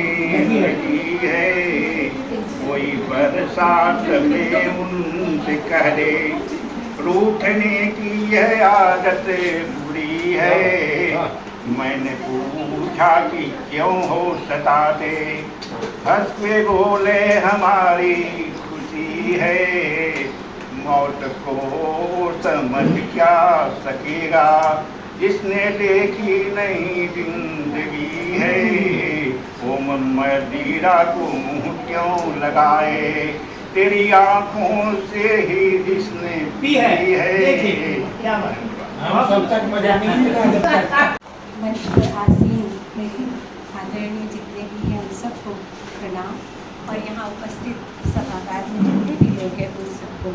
लगी है। कोई बरसात में उनसे कह दे, रूठने की यह आदत बुरी है। मैंने पूछा कि क्यों हो सताते, हंस के बोले हमारी खुशी है। मौत को समझ क्या सकेगा, जिसने देखी नहीं जिंदगी है। वो मदीरा को मुंह क्यों लगाए, तेरी आंखों से ही जिसने पी है। क्या मंच पर आसीन मेरे आदरणीय जितने भी हैं उन सबको प्रणाम, और यहाँ उपस्थित सभागार में जितने भी लोग हैं उन सबको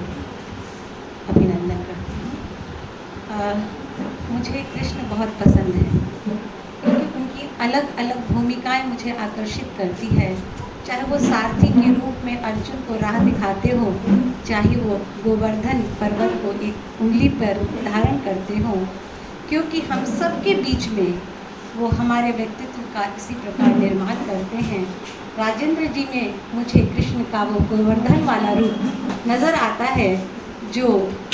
अभिनंदन करती हूँ। मुझे कृष्ण बहुत पसंद है, क्योंकि उनकी अलग अलग भूमिकाएं मुझे आकर्षित करती है। चाहे वो सारथी के रूप में अर्जुन को राह दिखाते हो, चाहे वो गोवर्धन पर्वत को एक उंगली पर धारण करते हो, क्योंकि हम सब के बीच में वो हमारे व्यक्तित्व का इसी प्रकार निर्माण करते हैं। राजेंद्र जी में मुझे कृष्ण का वो गोवर्धन वाला रूप नज़र आता है, जो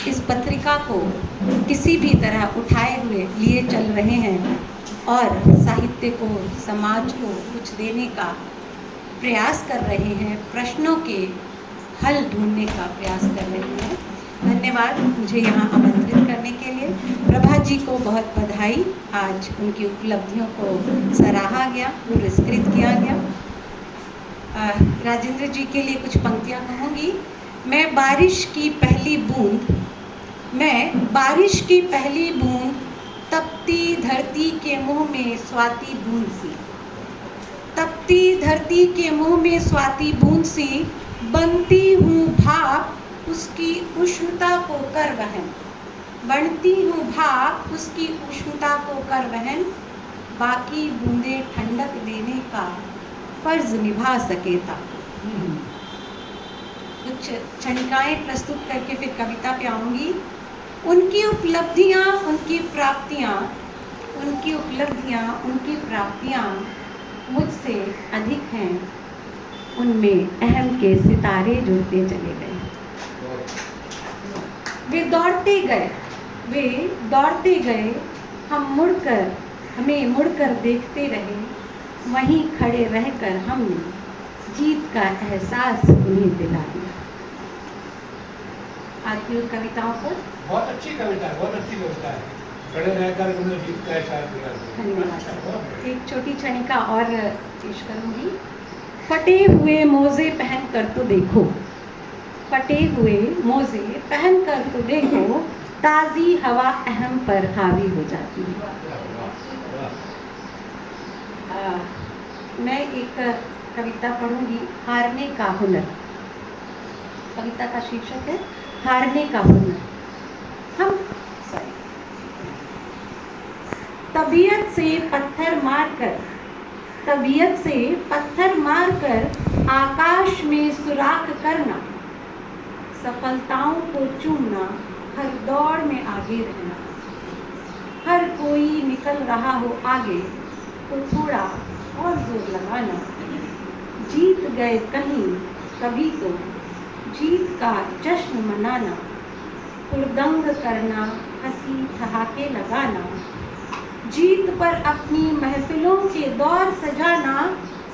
इस पत्रिका को किसी भी तरह उठाए हुए लिए चल रहे हैं और साहित्य को, समाज को कुछ देने का प्रयास कर रहे हैं, प्रश्नों के हल ढूंढने का प्रयास कर रहे हैं। धन्यवाद मुझे यहाँ आमंत्रित करने के लिए। प्रभा जी को बहुत बधाई। आज उनकी उपलब्धियों को सराहा गया, पुरस्कृत किया गया। राजेंद्र जी के लिए कुछ पंक्तियाँ कहूँगी। मैं बारिश की पहली बूंद तपती धरती के मुँह में स्वाति बूंद सी, तपती धरती के मुँह में स्वाति बूंद सी, बनती हूँ भाप उसकी उष्णता को कर वहन, बनती हूँ भाप उसकी उष्णता को कर वहन, बाकी बूंदे ठंडक देने का फर्ज निभा सके था। कुछ क्षणिकाएँ प्रस्तुत करके फिर कविता पे आऊँगी। उनकी उपलब्धियाँ, उनकी प्राप्तियाँ मुझसे अधिक हैं, उनमें अहम के सितारे जुड़ते चले गए। वे दौड़ते गए, हमें मुड़कर देखते रहे, वहीं खड़े रहकर हमने जीत का एहसास उन्हें दिला दिया। आती हूँ कविताओं को। बहुत अच्छी कविता है, बहुत अच्छी कविता है। खड़े रहकर उन्हें जीत का एहसास दिला दिया। धन्यवाद। एक छोटी क्षणिका और पेश करूँगी। फटे हुए मोजे पहन कर तो देखो, फटे हुए मोजे पहन कर तो देखो, ताज़ी हवा अहम पर हावी हो जाती है। मैं एक कविता पढ़ूंगी, हारने का हुनर। कविता का शीर्षक है हारने का हुनर। तबीयत से पत्थर मारकर आकाश में सुराख करना, सफलताओं को चूमना, हर दौड़ में आगे रहना। हर कोई निकल रहा हो आगे तो थोड़ा और जोर लगाना। जीत गए कहीं कभी तो जीत का जश्न मनाना, हुड़दंग करना, हंसी ठहाके लगाना। जीत पर अपनी महफिलों के दौर सजाना,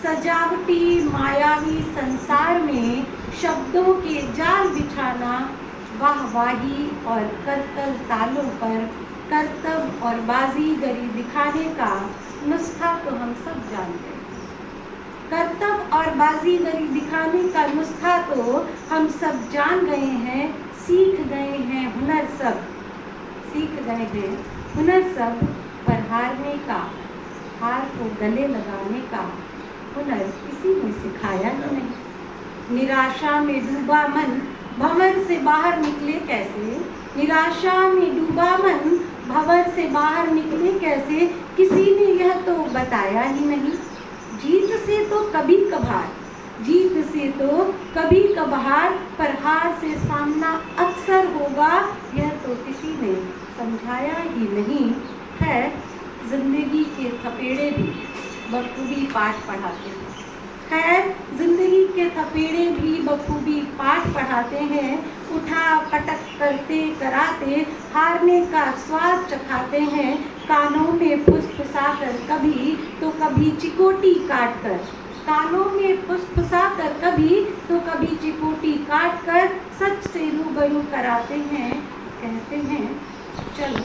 सजावटी मायावी संसार में शब्दों के जाल बिछाना। वाहवाही और करतल तालों पर करतब और बाजीगरी दिखाने का नुस्खा तो हम सब जानते हैं। करतब और बाजीगरी दिखाने का नुस्खा तो हम सब जान गए हैं, सीख गए हैं हुनर सब, पर हारने का, हार को गले लगाने का हुनर किसी ने सिखाया ही नहीं। निराशा में डूबा मन भंवर से बाहर निकले कैसे, निराशा में डूबा मन भंवर से बाहर निकले कैसे, किसी ने यह तो बताया ही नहीं। जीत से तो कभी कभार, पर हार से सामना अक्सर होगा, यह तो किसी ने समझाया ही नहीं है। जिंदगी के थपेड़े भी बखूबी पाठ पढ़ाते हैं, खैर जिंदगी के थपेड़े भी बखूबी पाठ पढ़ाते हैं। उठा पटक करते कराते हारने का स्वाद चखाते हैं। कानों में फुसफुसाकर कभी तो कभी चिकोटी काट कर, कानों में फुसफुसाकर कभी तो कभी चिकोटी काट कर सच से रूबरू कराते हैं। कहते हैं चलो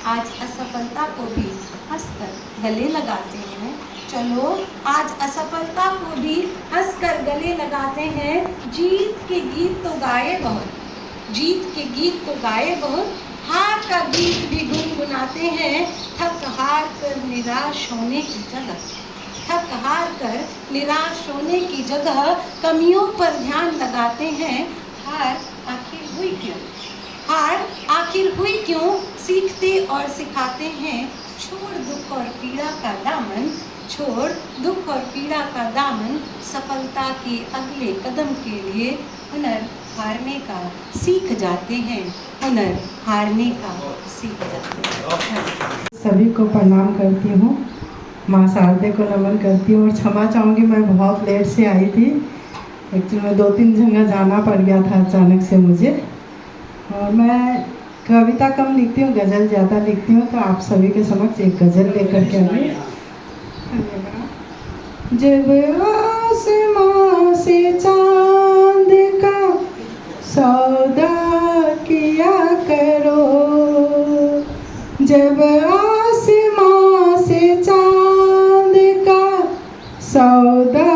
आज असफलता को भी हंसकर गले लगाते हैं, चलो आज असफलता को भी हंसकर गले लगाते हैं। जीत के गीत तो गाए बहुत, हार का गीत भी गुनगुनाते हैं। थक हार कर निराश होने की जगह कमियों पर ध्यान लगाते हैं। हार आखिर हुई क्यों सीखते और सिखाते हैं। छोड़ दुख और पीड़ा का दामन, सफलता के अगले कदम के लिए हुनर हारने का सीख जाते हैं। सभी को प्रणाम करती हूँ, माँ शारदे को नमन करती हूँ और क्षमा चाहूँगी मैं बहुत लेट से आई थी। एक्चुअली में 2-3 जगह जाना पड़ गया था अचानक से मुझे। और मैं कविता कम लिखती हूँ, गज़ल ज़्यादा लिखती हूँ, तो आप सभी के समक्ष एक गज़ल लेकर के आई। जब आसमां से चांद का सौदा किया जब आसमां से चांद का सौदा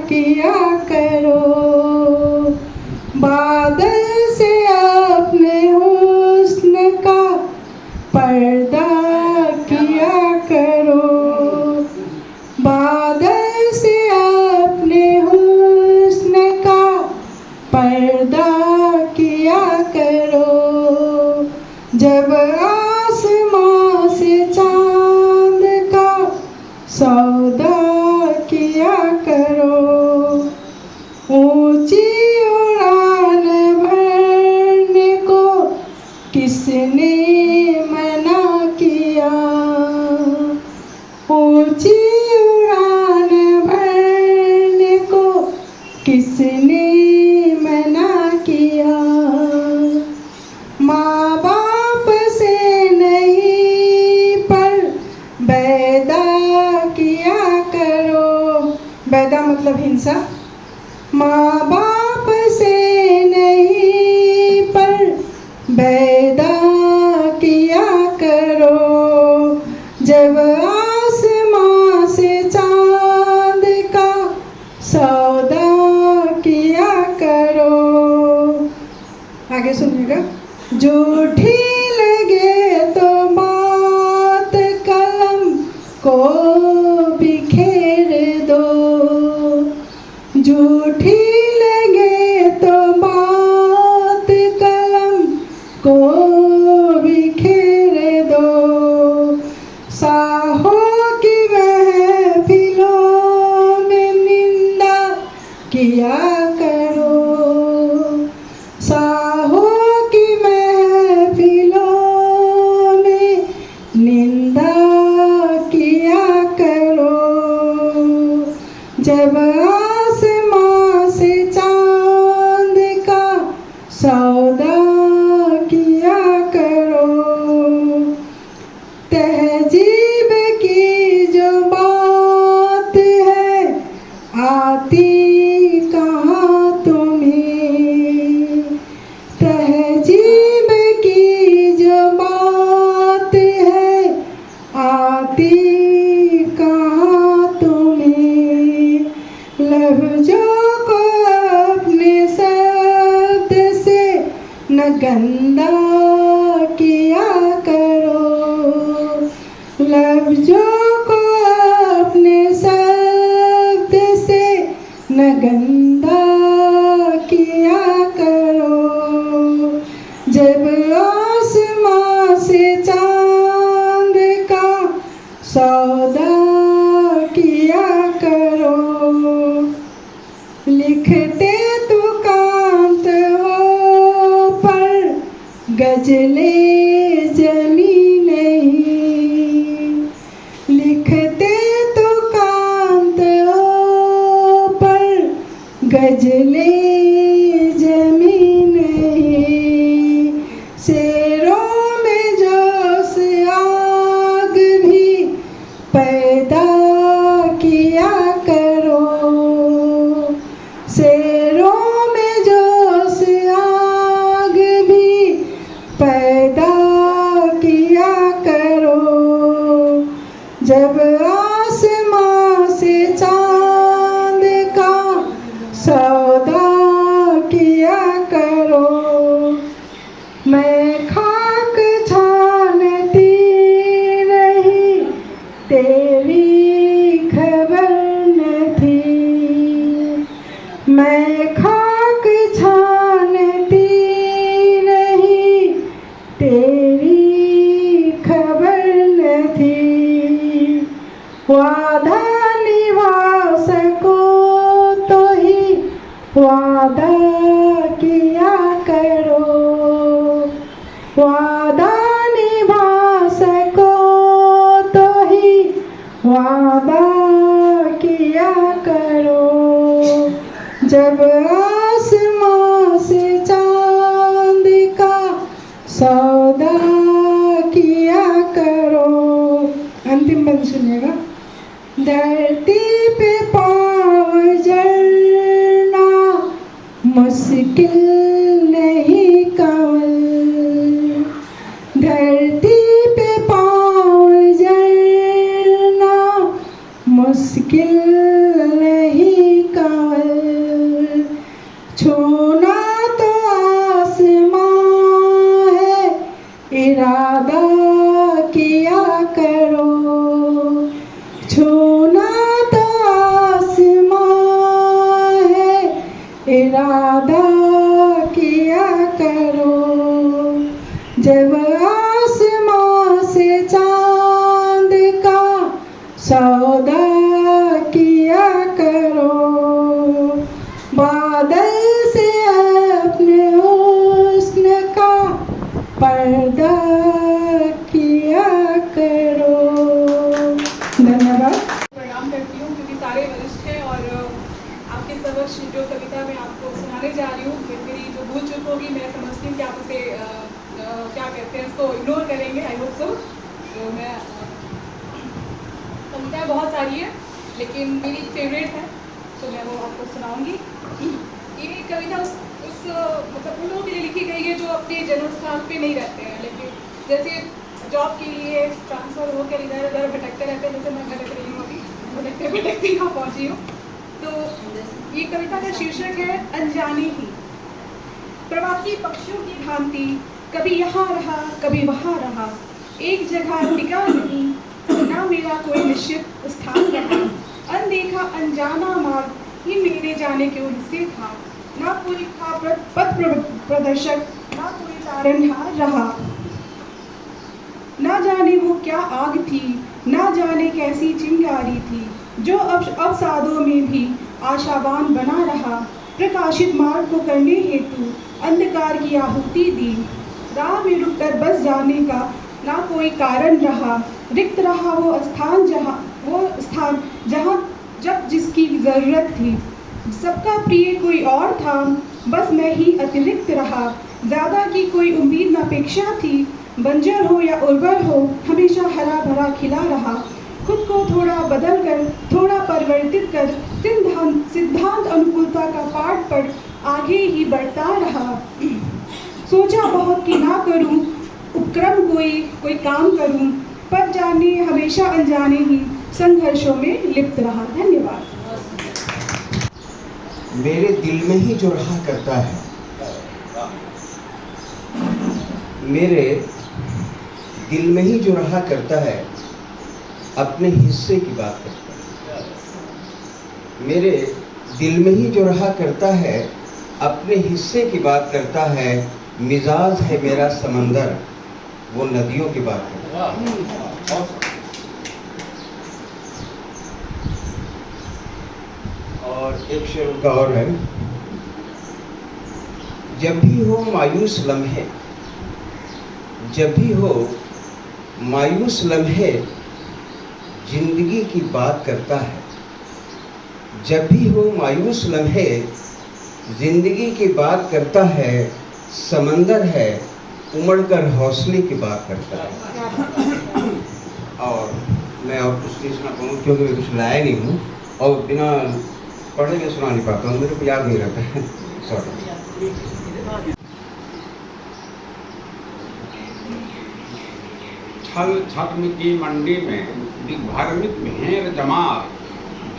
किया करो, बादल से अपने हुस्न का पर्दा किया करो, बादल से अपने हुस्न का पर्दा किया करो, जब आसमां से चांद का सौदा किया करो। ऊंची उड़ान भरने को किसने मना किया, ऊंची उड़ान भरने को किसने मना किया। माँ बाप से नहीं पर बैदा किया करो, बैदा मतलब हिंसा। माँ बाप से नहीं पर बैदा किया करो, जब आसमां से चांद का सौदा किया करो। आगे सुनिएगा। झूठी लगे तो बात कलम को बिखेर दो, झूठी लगे तो बात कलम को बिखेर दो, साहों की महफिलों में निंदा किया करो, साहों की महफिलों में निंदा किया करो, जब आसमां से चांद का सौदा किया करो। तहजीब की जो बात है आती कहाँ तुम्हें, तहजीब की जो बात है आती कहाँ तुम्हें, लफ्जों को अपने शब्द से न गंदा किया करो, लफ्जों को अपने शब्द से न गंदा किया करो, जब आसमां से चांद का सौदा किया करो। लिखते तो कांत हो पर गजले जमी नहीं, लिखते तो कांत हो पर गजले जमी नहीं, शेरों में जोश आग भी पैदा किया करो, शेरों में जोश आग भी पैदा किया करो, जब आसमां से चांद का सौदा किया करो। मैं खाक छानती रही तेरी खबर न थी, मैं खाक छानती रही तेरी खबर न थी, वादा निभा सको तो ही वादा किया करो, वादा निभा सको तो ही वादा किया करो, जब आसमां से चांद का सौदा किया करो। अंतिम बंद सुनिएगा। धरती पे पाँव जड़ना मुश्किल नहीं कमल, धरती पे इरादा किया करो, छूना तो आसमां है, इरादा किया करो। जब आसमां से चांद का सौदा किया करो, बादल से अपने हुस्न का पर्दा किया करो। धन्यवाद। प्रणाम करती हूँ क्योंकि सारे वरिष्ठ हैं और आपके समक्ष जो कविता मैं आपको सुनाने जा रही हूँ, मेरी जो भूल चूक होगी मैं समझती हूँ कि आप उसे क्या कहते हैं इसको इग्नोर करेंगे। I hope so. तो मैं कविताएँ बहुत सारी है लेकिन मेरी फेवरेट है तो मैं वो आपको सुनाऊंगी। ये कविता उस मतलब उन लोगों के लिए लिखी गई है जो अपने जन्मस्थान पे नहीं रहते हैं, लेकिन जैसे जॉब के लिए ट्रांसफ़र होकर इधर उधर भटकते रहते हैं, जैसे मैं भटक रही हूँ अभी, भटकते भटकते यहाँ पहुँची हूँ। तो ये कविता का शीर्षक है अनजाने ही। प्रवासी पक्षियों की भांति कभी यहाँ रहा कभी वहाँ रहा, एक जगह टिका नहीं, ना मेरा कोई निश्चित स्थान रहा। अनदेखा अनजाना मार्ग ही मेरे जाने के हिस्से था, ना कोई था पथ प्रदर्शक, ना कोई तारनहार रहा। ना जाने वो क्या आग थी, ना जाने कैसी चिंगारी थी, जो अवसादों में भी आशावान बना रहा। प्रकाशित मार्ग को करने हेतु अंधकार की आहुति दी, राह में रुककर बस जाने का ना कोई कारण रहा। रिक्त रहा वो स्थान जहाँ जब जिसकी ज़रूरत थी, सबका प्रिय कोई और था, बस मैं ही अतिरिक्त रहा। ज़्यादा की कोई उम्मीद न अपेक्षा थी, बंजर हो या उर्वर हो हमेशा हरा भरा खिला रहा। खुद को थोड़ा बदल कर थोड़ा परिवर्तित कर सिद्धांत अनुकूलता का पाठ पढ़ आगे ही बढ़ता रहा। सोचा बहुत कि ना करूं उपक्रम कोई काम करूं, पर जाने हमेशा अनजाने ही संघर्षों में लिप्त रहा। धन्यवाद। मेरे दिल में ही जो रहा करता है, मेरे दिल में ही जो रहा करता है, अपने हिस्से की बात करता है। मेरे दिल में ही जो रहा करता है, अपने हिस्से की बात करता है। मिजाज है मेरा समंदर, वो नदियों की बात करता है। और एक शेर का और है, जब भी हो मायूस लम्हे, जब भी हो मायूस लम्हे, जिंदगी की बात करता है। जब भी हो मायूस लम्हे, जिंदगी की बात करता है। समंदर है उमड़कर हौसले की बात करता है। और मैं और कुछ नहीं सुना पाऊँ क्योंकि मैं कुछ लाया नहीं हूँ और बिना पढ़े मैं सुना नहीं पाता हूँ, मेरे को याद नहीं रहता है। सॉरी। छल छद्म की मंडी में दिग्भ्रमित भेड़ जमार,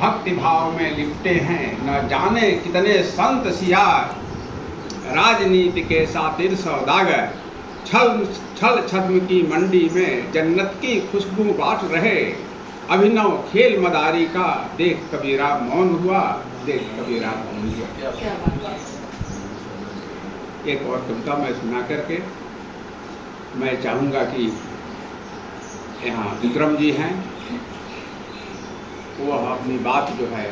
भक्ति भाव में लिपटे हैं न जाने कितने संत सियार। राजनीति के सातिर सौदागर छल छद्म की मंडी में जन्नत की खुशबू बांट रहे। अभिनव खेल मदारी का देख कबीरा मौन हुआ, देख कबीरा मौन हुआ। एक और कविता मैं सुना करके मैं चाहूँगा कि यहाँ विक्रम जी हैं, वो अपनी बात जो है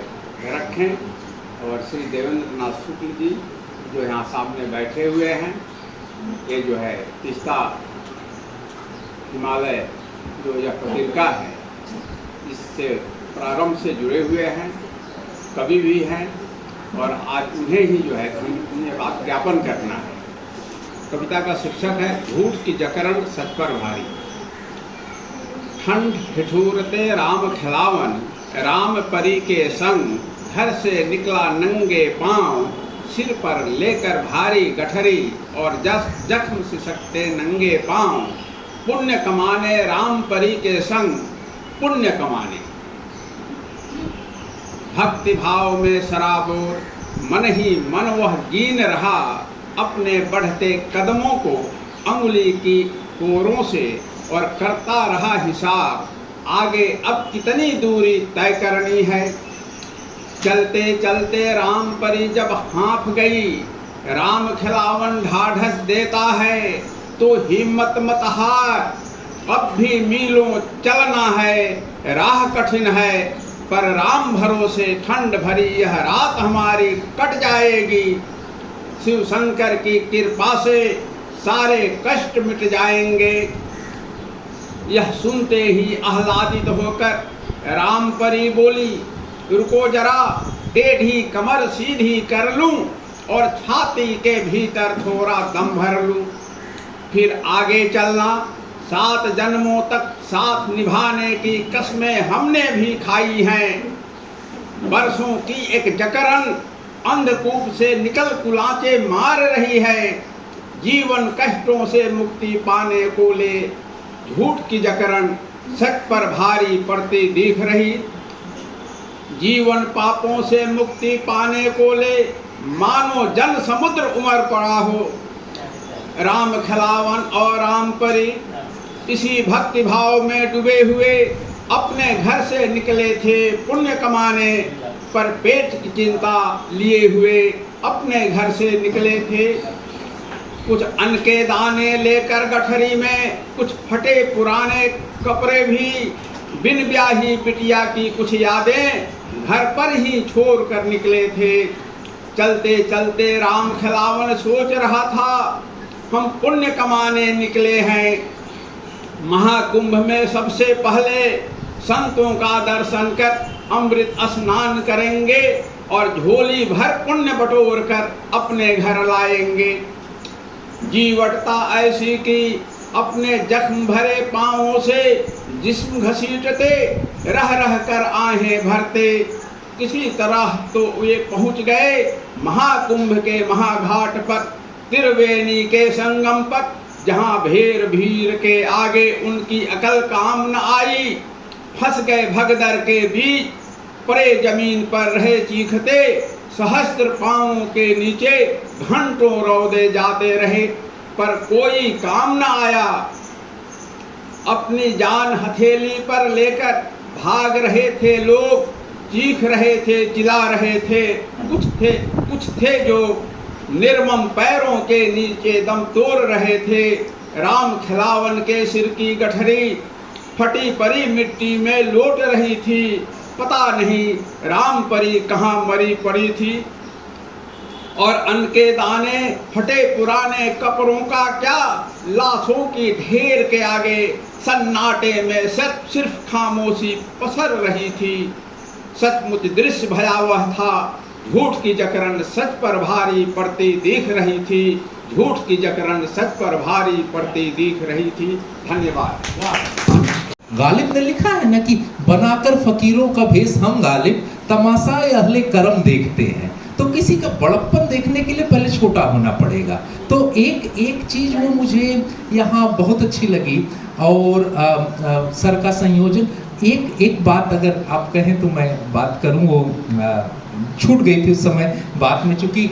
रखें, और श्री देवेंद्र नाथ शुक्ल जी जो यहाँ सामने बैठे हुए हैं, ये जो है तीस्ता हिमालय जो यह पत्रिका है इससे प्रारंभ से जुड़े हुए हैं, कवि भी हैं, और आज उन्हें ही जो है उन्हें बात ज्ञापन करना है। कविता का शीर्षक है झूठ की जकरण सच पर भारी। ठंड ठिठुरते राम खिलावन, राम परी के संग, घर से निकला नंगे पांव, सिर पर लेकर भारी गठरी, और जख्म सिसकते नंगे पांव। पुण्य कमाने राम परी के संग, पुण्य कमाने। भक्ति भाव में सराबोर मन ही मन वह गिन रहा, अपने बढ़ते कदमों को अंगुली की कुंवरों से और करता रहा हिसाब, आगे अब कितनी दूरी तय करनी है। चलते चलते राम परी जब हाँफ गई, राम खिलावन ढाढ़स देता है, तो हिम्मत मत हार, अब भी मीलों चलना है, राह कठिन है, पर राम भरोसे ठंड भरी यह रात हमारी कट जाएगी। शिव शंकर की कृपा से सारे कष्ट मिट जाएंगे। यह सुनते ही आह्लादित होकर राम परी बोली, रुको जरा, टेढ़ी कमर सीधी कर लूं और छाती के भीतर थोड़ा दम भर लूं, फिर आगे चलना। 7 जन्मों तक साथ निभाने की कसमें हमने भी खाई हैं। बरसों की एक जकरन अंधकूप से निकल कुलांचे मार रही है, जीवन कष्टों से मुक्ति पाने को ले झूठ की जकरन सच पर भारी पड़ती दिख रही। जीवन पापों से मुक्ति पाने को ले मानो जन समुद्र उमड़ पड़ा हो। राम खिलावन और राम परी इसी भक्ति भाव में डूबे हुए अपने घर से निकले थे पुण्य कमाने, पर पेट की चिंता लिए हुए अपने घर से निकले थे। कुछ अन्न के दाने लेकर गठरी में, कुछ फटे पुराने कपड़े भी, बिन ब्याही बिटिया की कुछ यादें घर पर ही छोड़ कर निकले थे। चलते चलते राम खिलावन सोच रहा था, हम पुण्य कमाने निकले हैं, महाकुंभ में सबसे पहले संतों का दर्शन कर अमृत स्नान करेंगे और झोली भर पुण्य बटोर कर अपने घर लाएंगे। जीवटता ऐसी कि अपने जख्म भरे पांवों से जिस्म घसीटते, रह रह कर आहें भरते। किसी तरह तो वे पहुंच गए महाकुंभ के महाघाट पर, त्रिवेणी के संगम पर, जहां भेर भीड़ के आगे उनकी अकल काम न आई। फंस गए भगदड़ के बीच, परे जमीन पर रहे चीखते, सहस्त्र पांवों के नीचे घंटों रौदे जाते रहे, पर कोई काम न आया। अपनी जान हथेली पर लेकर भाग रहे थे लोग, चीख रहे थे, चिल्ला रहे थे। कुछ थे जो निर्मम पैरों के नीचे दम तोड़ रहे थे। राम खिलावन के सिर की गठरी फटी परी मिट्टी में लौट रही थी। पता नहीं राम परी कहाँ मरी पड़ी थी। और अन्न के दाने, फटे पुराने कपड़ों का क्या, लाशों की ढेर के आगे सन्नाटे में सिर्फ खामोशी पसर रही थी। सचमुच दृश्य भयावह था। झूठ की जकरन सच पर भारी पड़ती दिख रही थी। झूठ की जकरन सच पर भारी पड़ती दिख रही थी। धन्यवाद। गालिब ने लिखा है ना कि बनाकर फकीरों का भेष हम गालिब तमाशाए अहले करम देखते हैं। तो किसी का बड़प्पन देखने के लिए पहले छोटा होना पड़ेगा। तो एक चीज वो मुझे यहाँ बहुत अच्छी लगी। और सर का संयोजन, एक बात अगर आप कहें तो मैं बात करूँ, वो छूट गई थी उस समय बात में। चूँकि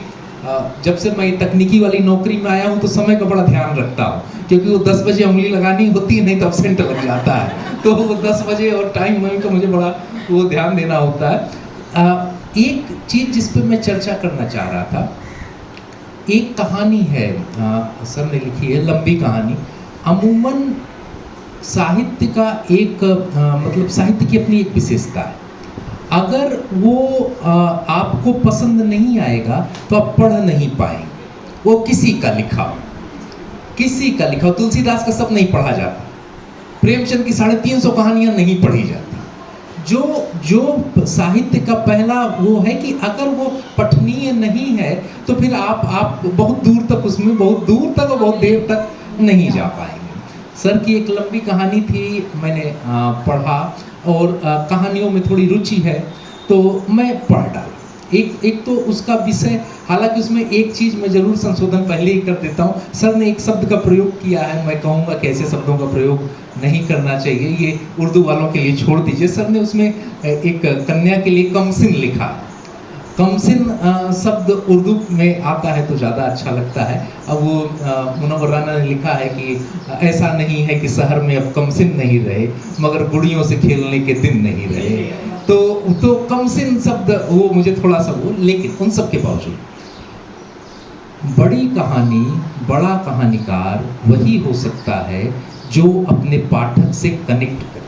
जब से मैं तकनीकी वाली नौकरी में आया हूँ तो समय का बड़ा ध्यान रखता हूँ, क्योंकि वो 10 बजे उंगली लगानी होती है, नहीं तो एब्सेंट लग जाता है। तो वो 10 बजे और टाइम का मुझे बड़ा वो ध्यान देना होता है। एक चीज़ जिस पर मैं चर्चा करना चाह रहा था, एक कहानी है सर ने लिखी है, लंबी कहानी। अमूमन साहित्य का एक मतलब साहित्य की अपनी एक विशेषता है। अगर वो आपको पसंद नहीं आएगा तो आप पढ़ नहीं पाएंगे। वो किसी का लिखा हो। तुलसीदास का सब नहीं पढ़ा जाता, प्रेमचंद की 350 कहानियां नहीं पढ़ी जाती। जो साहित्य का पहला वो है कि अगर वो पठनीय नहीं है तो फिर आप बहुत दूर तक उसमें, बहुत दूर तक और बहुत देर तक नहीं जा पाएंगे। सर की एक लंबी कहानी थी, मैंने पढ़ा और कहानियों में थोड़ी रुचि है तो मैं पढ़ डाला। एक तो उसका विषय, हालांकि उसमें एक चीज़ मैं ज़रूर संशोधन पहले ही कर देता हूँ। सर ने एक शब्द का प्रयोग किया है, मैं कहूँगा कि ऐसे शब्दों का प्रयोग नहीं करना चाहिए, ये उर्दू वालों के लिए छोड़ दीजिए। सर ने उसमें एक कन्या के लिए कमसिन लिखा। कमसिन शब्द उर्दू में आता है तो ज़्यादा अच्छा लगता है। अब वो मुनव्वर राना ने लिखा है कि ऐसा नहीं है कि शहर में अब कमसिन नहीं रहे, मगर गुड़ियों से खेलने के दिन नहीं रहे। तो कमसिन शब्द वो मुझे थोड़ा सा वो, लेकिन उन सब के बावजूद बड़ी कहानी, बड़ा कहानीकार वही हो सकता है जो अपने पाठक से कनेक्ट करे।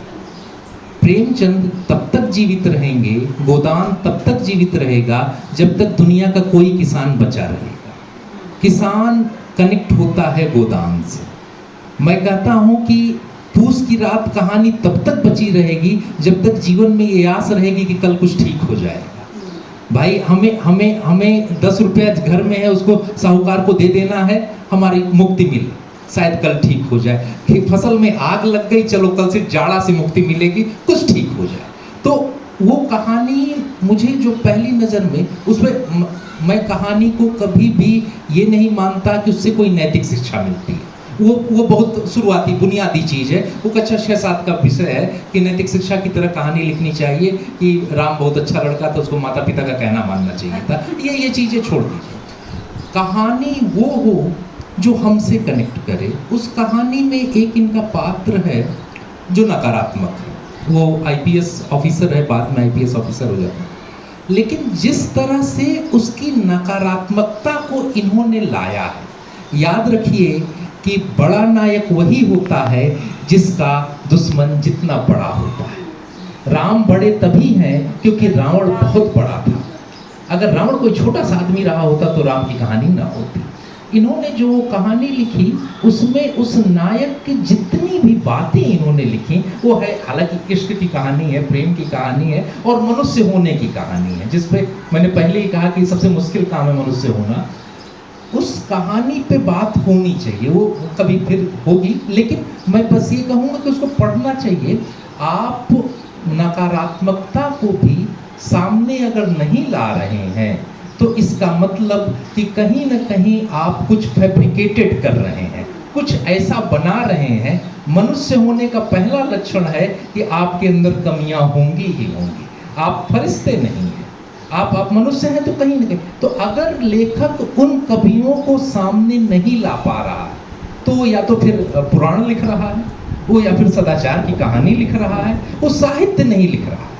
प्रेमचंद तब तक जीवित रहेंगे, गोदान तब तक जीवित रहेगा जब तक दुनिया का कोई किसान बचा रहेगा। किसान कनेक्ट होता है गोदान से। मैं कहता हूँ कि पूस की रात कहानी तब तक बची रहेगी जब तक जीवन में ये आस रहेगी कि कल कुछ ठीक हो जाएगा। भाई हमें 10 रुपया घर में है, उसको साहूकार को दे देना है, हमारी मुक्ति मिले, शायद कल ठीक हो जाए। कि फसल में आग लग गई, चलो कल से जाड़ा से मुक्ति मिलेगी, कुछ ठीक हो जाए। तो वो कहानी मुझे जो पहली नज़र में उसमें, मैं कहानी को कभी भी ये नहीं मानता कि उससे कोई नैतिक शिक्षा मिलती है। वो बहुत शुरुआती बुनियादी चीज़ है। वो कक्षा 6-7 का विषय है कि नैतिक शिक्षा की तरह कहानी लिखनी चाहिए कि राम बहुत अच्छा लड़का था, उसको माता पिता का कहना मानना चाहिए था। ये चीज़ें छोड़ दीजिए। कहानी वो हो जो हमसे कनेक्ट करे। उस कहानी में एक इनका पात्र है जो नकारात्मक है। वो IPS ऑफिसर है, बाद में IPS ऑफिसर हो जाता है, लेकिन जिस तरह से उसकी नकारात्मकता को इन्होंने लाया है, याद रखिए कि बड़ा नायक वही होता है जिसका दुश्मन जितना बड़ा होता है। राम बड़े तभी हैं क्योंकि रावण बहुत बड़ा था। अगर रावण कोई छोटा सा आदमी रहा होता तो राम की कहानी ना होती। इन्होंने जो कहानी लिखी उसमें उस नायक की जितनी भी बातें इन्होंने लिखी वो है, हालांकि इश्क की कहानी है, प्रेम की कहानी है और मनुष्य होने की कहानी है, जिसपे मैंने पहले ही कहा कि सबसे मुश्किल काम है मनुष्य होना। उस कहानी पे बात होनी चाहिए, वो कभी फिर होगी, लेकिन मैं बस ये कहूँगा कि उसको पढ़ना चाहिए। आप नकारात्मकता को भी सामने अगर नहीं ला रहे हैं तो इसका मतलब कि कहीं ना कहीं आप कुछ फैब्रिकेटेड कर रहे हैं, कुछ ऐसा बना रहे हैं। मनुष्य होने का पहला लक्षण है कि आपके अंदर कमियां होंगी ही होंगी। आप फरिश्ते नहीं हैं, आप मनुष्य हैं तो कहीं ना कहीं। तो अगर लेखक उन कमियों को सामने नहीं ला पा रहा तो या तो फिर पुराण लिख रहा है वो, या फिर सदाचार की कहानी लिख रहा है, वो साहित्य नहीं लिख रहा है।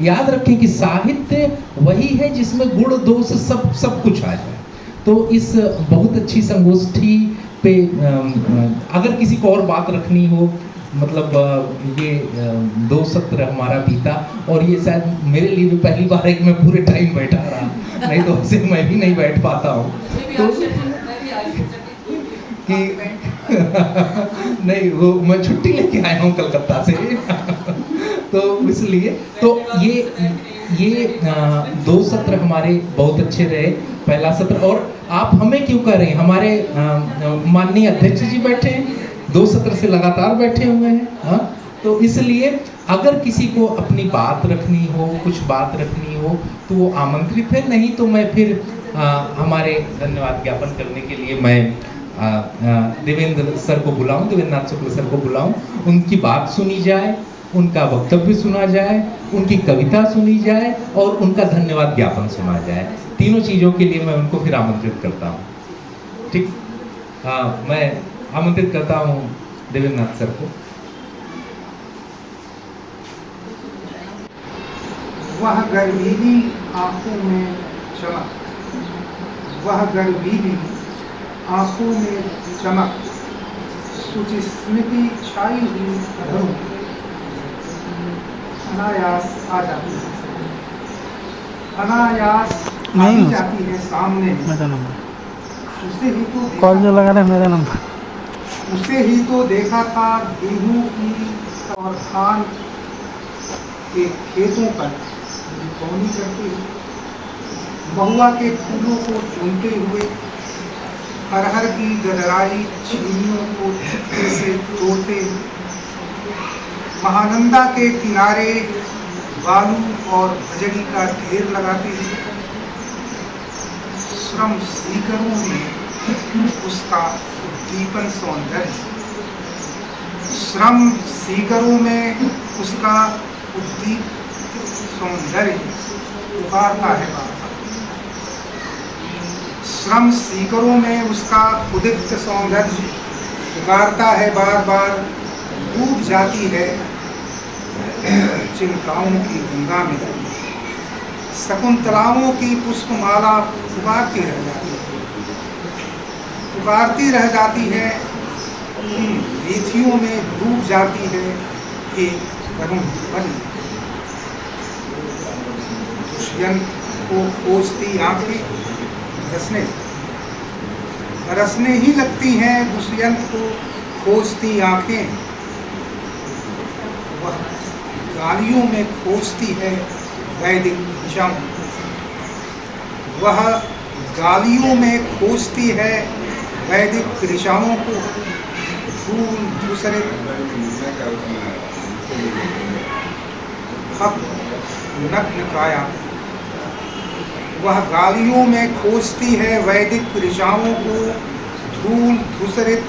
याद रखें कि साहित्य वही है जिसमें गुण दोष सब कुछ आ जाए। तो इस बहुत अच्छी संगोष्ठी पे अगर किसी को और बात रखनी हो, मतलब ये 2 सत्र हमारा बीता और ये शायद मेरे लिए भी पहली बार है कि मैं पूरे टाइम बैठा रहा, नहीं तो वैसे मैं भी नहीं बैठ पाता हूँ। तो कि नहीं, वो मैं छुट्टी लेके आया हूँ कलकत्ता से तो इसलिए तो ये 2 सत्र हमारे बहुत अच्छे रहे। पहला सत्र, और आप हमें क्यों कह रहे हैं, हमारे माननीय अध्यक्ष जी बैठे हैं, 2 सत्र से लगातार बैठे हुए हैं। हाँ, तो इसलिए अगर किसी को अपनी बात रखनी हो, कुछ बात रखनी हो तो वो आमंत्रित है, नहीं तो मैं फिर हमारे धन्यवाद ज्ञापन करने के लिए मैं देवेंद्र सर को बुलाऊं, देवेंद्र नाथ शुक्ल सर को बुलाऊं, उनकी बात सुनी जाए, उनका वक्तव्य सुना जाए, उनकी कविता सुनी जाए और उनका धन्यवाद ज्ञापन सुना जाए। तीनों चीज़ों के लिए मैं उनको फिर आमंत्रित करता हूँ। ठीक, मैं आमंत्रित करता हूँ देवेंद्र नाथ सर को। वह गर्वीली आंखों में चमक, वह गर्वीली आंखों में चमक, सूची स्मृति छाई हुई अधरों अनायास आ जाती है, अनायास आई जाती है सामने। उसे ही तो कॉल जो लगा रहा है मेरा नंबर, उसे ही तो देखा था गेहूं की और धान के खेतों पर कौनी करते हुए, महुआ के फूलों को चूमते हुए, अरहर की गदराई चीनियों को झटके से तोड़ते हुए, महानंदा के किनारे बालू और बजरी का ढेर लगाते हुए, श्रम सीकरों में उसका उद्दीपन सौंदर्य, श्रम सीकरों में उसका उद्दीपन सौंदर्य पुकारता है बाबा। श्रम सीकरों में उसका उदित सौंदर्य पुकारता है, बार बार डूब जाती है चिंताओं की गंगा में। शकुंतलाओं की पुष्पमाला पुकारती रह जाती है, वीथियों में डूब जाती है एक करुण बलि। दुष्यंत को खोजती आंखें बरसने ही लगती हैं, दुष्यंत को खोजती आंखें। वह गालियों में खोजती है वैदिक ऋचाओं, वह गालियों में खोजती है वैदिक ऋचाओं को। फूल दूसरे नग्न काया, वह गालियों में खोजती है वैदिक ऋचाओं को। धूल धूसरित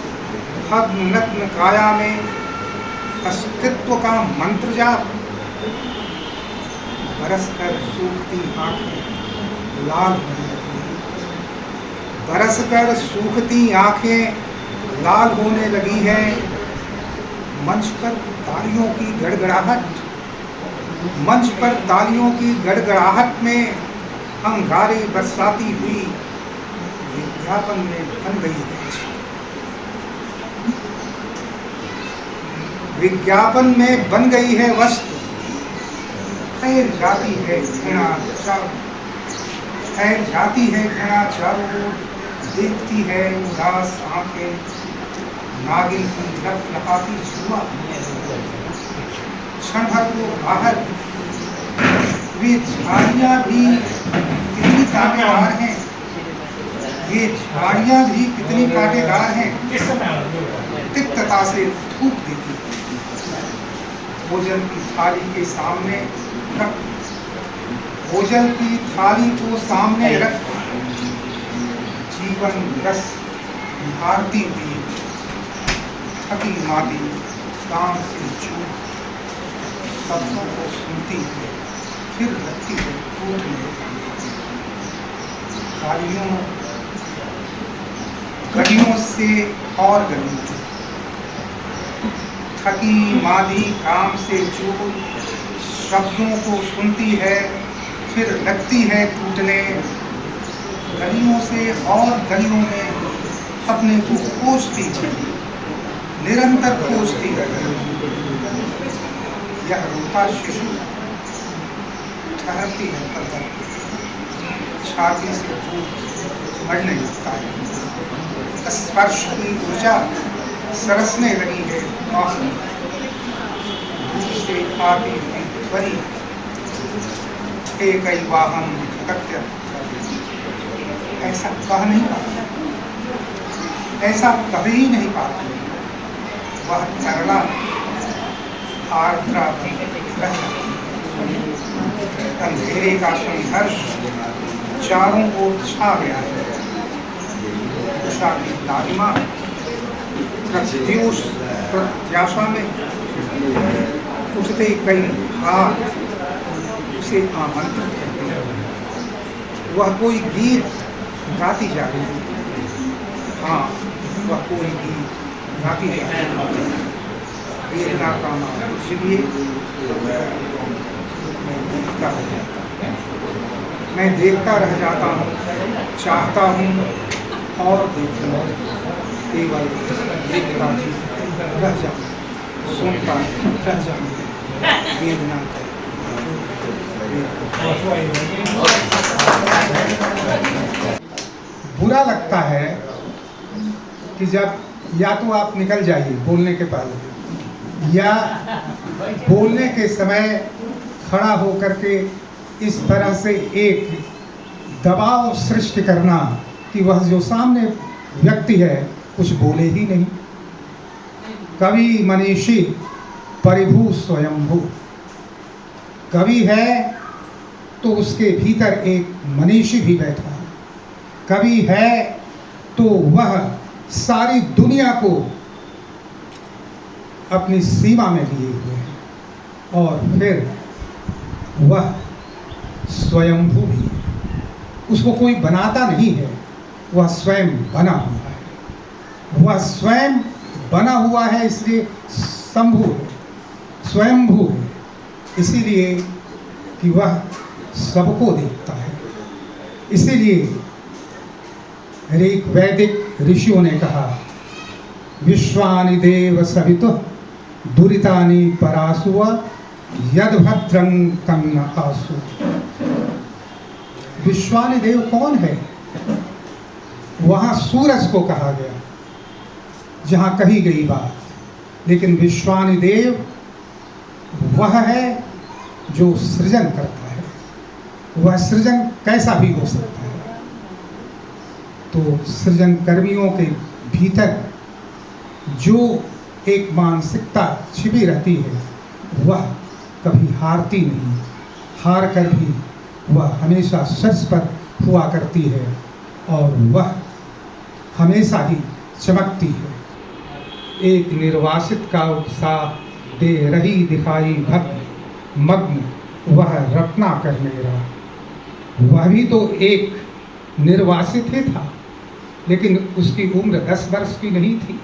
भग्न नग्न काया में अस्तित्व का मंत्र जाप। बरस कर सूखती आंखें लाल होने लगी, बरस कर सूखती आंखें लाल होने लगी है। मंच पर तालियों की गड़गड़ाहट, मंच पर तालियों की गड़गड़ाहट में अंगारे बरसाती हुई विज्ञापन में बन गई है। विज्ञापन में बन गई है वस्तु। फैल जाती है घृणा चारों, फैल जाती है घृणा चारों ओर। देखती है उदास आंखें नागिन की लपलपाती छुआ। क्षण भर को बाहर वे झाड़ियाँ भी कितनी कांटेदार हैं, ये झाड़ियाँ भी कितनी कांटेदार हैं। तिक्तता से थूक देती है। भोजन की थाली के सामने रख, भोजन की थाली को सामने रख, जीवन रस भारती हुई थकी माती काम से छूट शब्दों को सुनती है, फिर लगती है टूटने। गलियों से और गलियों, थकी मादी काम से चूक शब्दों को सुनती है, फिर लगती है टूटने। गलियों से और गलियों में अपने को खोजती है, निरंतर खोजती है। यह रोता शिशु ठहरती है पलक, छाती से फूट मरने लगता है। स्पर्श की ऊर्जा सरसने लगी है। दूर से आती हुई बड़ी एक वाहन भटकते, ऐसा कह नहीं पाता, ऐसा कभी ही नहीं पाता। वह तरला आर्द्रा अंधेरे का संघर्ष चारों ओर छा गया है। उषा की लालिमा प्रत्याशा में उठते कई हाथ उसे आमंत्रित करते हैं। वह कोई गीत गाती जा रही है। हाँ, वह कोई गीत गाती जा रही है। वेदना का नाम इसलिए मैं देखता रह जाता हूँ, चाहता हूँ और देखता, केवल देखता रह जाऊँ, सुनता रह जाऊँ। वेदना बुरा लगता है कि जब या तो आप निकल जाइए बोलने के पहले, या बोलने के समय खड़ा होकर के इस तरह से एक दबाव सृष्टि करना कि वह जो सामने व्यक्ति है कुछ बोले ही नहीं। कवि मनीषी परिभू स्वयंभू, कवि है तो उसके भीतर एक मनीषी भी बैठा है। कवि है तो वह सारी दुनिया को अपनी सीमा में लिए हुए हैं, और फिर वह स्वयंभू भी है। उसको कोई बनाता नहीं है, वह स्वयं बना हुआ है। वह स्वयं बना हुआ है, इसलिए शंभु है, स्वयंभू है, इसीलिए कि वह सबको देखता है। इसीलिए एक वैदिक ऋषियों ने कहा, विश्वानि देव सवितुः दुरितानि परासुव यद भद्रं तन्न आसु। विश्वानि देव कौन है? वहां सूरज को कहा गया जहां कही गई बात, लेकिन विश्वानि देव वह है जो सृजन करता है। वह सृजन कैसा भी हो सकता है। तो सृजन कर्मियों के भीतर जो एक मानसिकता छिपी रहती है, वह कभी हारती नहीं, हार कर भी वह हमेशा शीर्ष पर हुआ करती है और वह हमेशा ही चमकती है। एक निर्वासित का उत्साह दे रही दिखाई भक्त मग्न वह रत्नाकर मेरा। वह भी तो एक निर्वासित ही था, लेकिन उसकी उम्र 10 वर्ष की नहीं थी।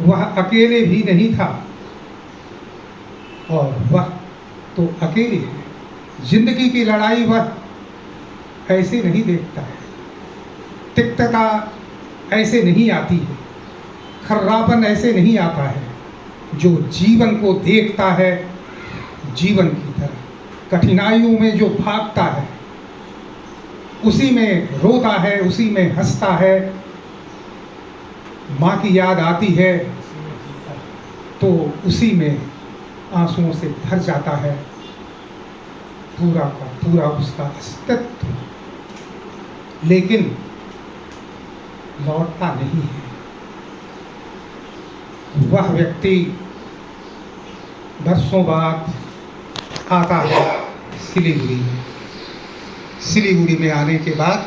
वह अकेले भी नहीं था और वह तो अकेले है। जिंदगी की लड़ाई वह ऐसे नहीं देखता है, तिक्तता ऐसे नहीं आती है, खर्रापन ऐसे नहीं आता है। जो जीवन को देखता है जीवन की तरह, कठिनाइयों में जो भागता है, उसी में रोता है, उसी में हंसता है। माँ की याद आती है तो उसी में आंसुओं से भर जाता है पूरा का पूरा उसका अस्तित्व, लेकिन लौटता नहीं है। वह व्यक्ति वर्षों बाद आता है सिलीगुड़ी में। सिलीगुड़ी में आने के बाद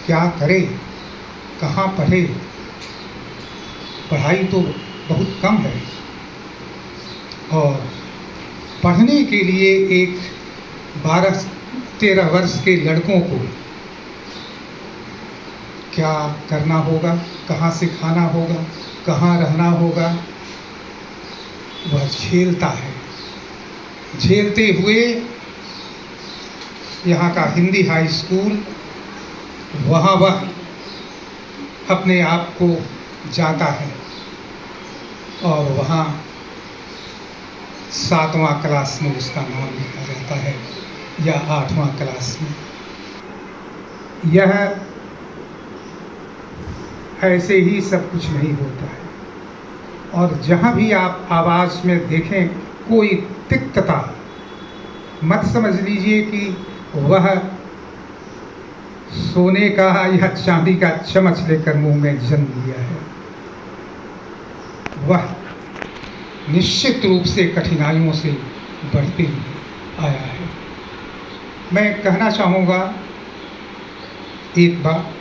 क्या करे, कहाँ पढ़े? पढ़ाई तो बहुत कम है और पढ़ने के लिए एक 12-13 वर्ष के लड़कों को क्या करना होगा, कहाँ से खाना होगा, कहाँ रहना होगा, वह झेलता है। झेलते हुए यहाँ का हिंदी हाई स्कूल, वहाँ वह अपने आप को जाता है और वहाँ 7वां क्लास में उसका नाम लिखा जाता है या 8वां क्लास में। यह ऐसे ही सब कुछ नहीं होता है। और जहाँ भी आप आवाज़ में देखें कोई तिक्तता, मत समझ लीजिए कि वह सोने का या चांदी का चम्मच लेकर मुंह में जन्म लिया है। वह निश्चित रूप से कठिनाइयों से बढ़ते हुए आया है। मैं कहना चाहूँगा एक बात,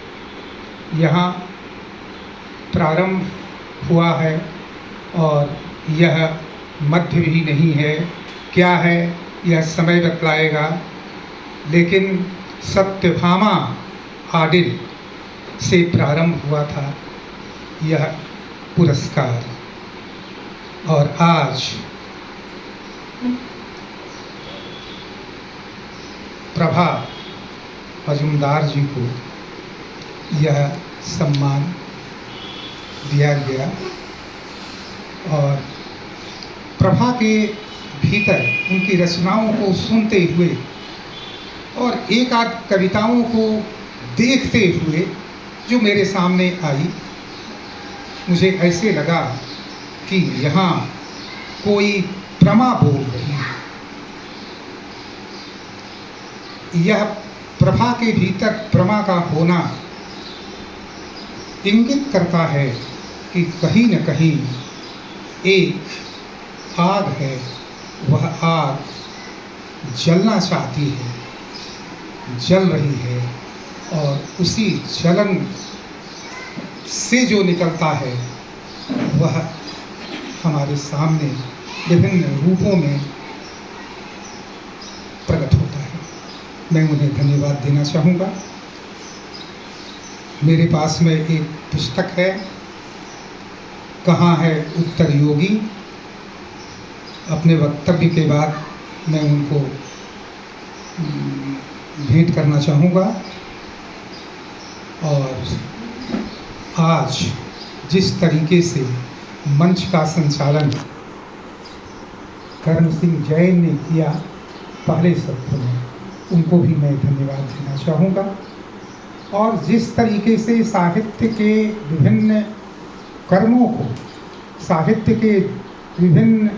यहाँ प्रारंभ हुआ है और यह मध्य भी नहीं है। क्या है यह समय बतलाएगा, लेकिन सत्यभामा आडिल से प्रारंभ हुआ था यह पुरस्कार और आज प्रभा मजुमदार जी को यह सम्मान दिया गया। और प्रभा के भीतर उनकी रचनाओं को सुनते हुए और एक आध कविताओं को देखते हुए जो मेरे सामने आई, मुझे ऐसे लगा कि यहाँ कोई प्रमा बोल रही है। यह प्रभा के भीतर प्रमा का होना इंगित करता है कि कहीं न कहीं एक आग है, वह आग जलना चाहती है, जल रही है और उसी जलन से जो निकलता है वह हमारे सामने विभिन्न रूपों में प्रकट होता है। मैं उन्हें धन्यवाद देना चाहूँगा मेरे पास में एक पुस्तक है, कहाँ है उत्तर योगी। अपने वक्तव्य के बाद मैं उनको भेंट करना चाहूँगा। और आज जिस तरीके से मंच का संचालन करण सिंह जैन ने किया पहले सत्र में, उनको भी मैं धन्यवाद देना चाहूँगा। और जिस तरीके से साहित्य के विभिन्न कर्मों को, साहित्य के विभिन्न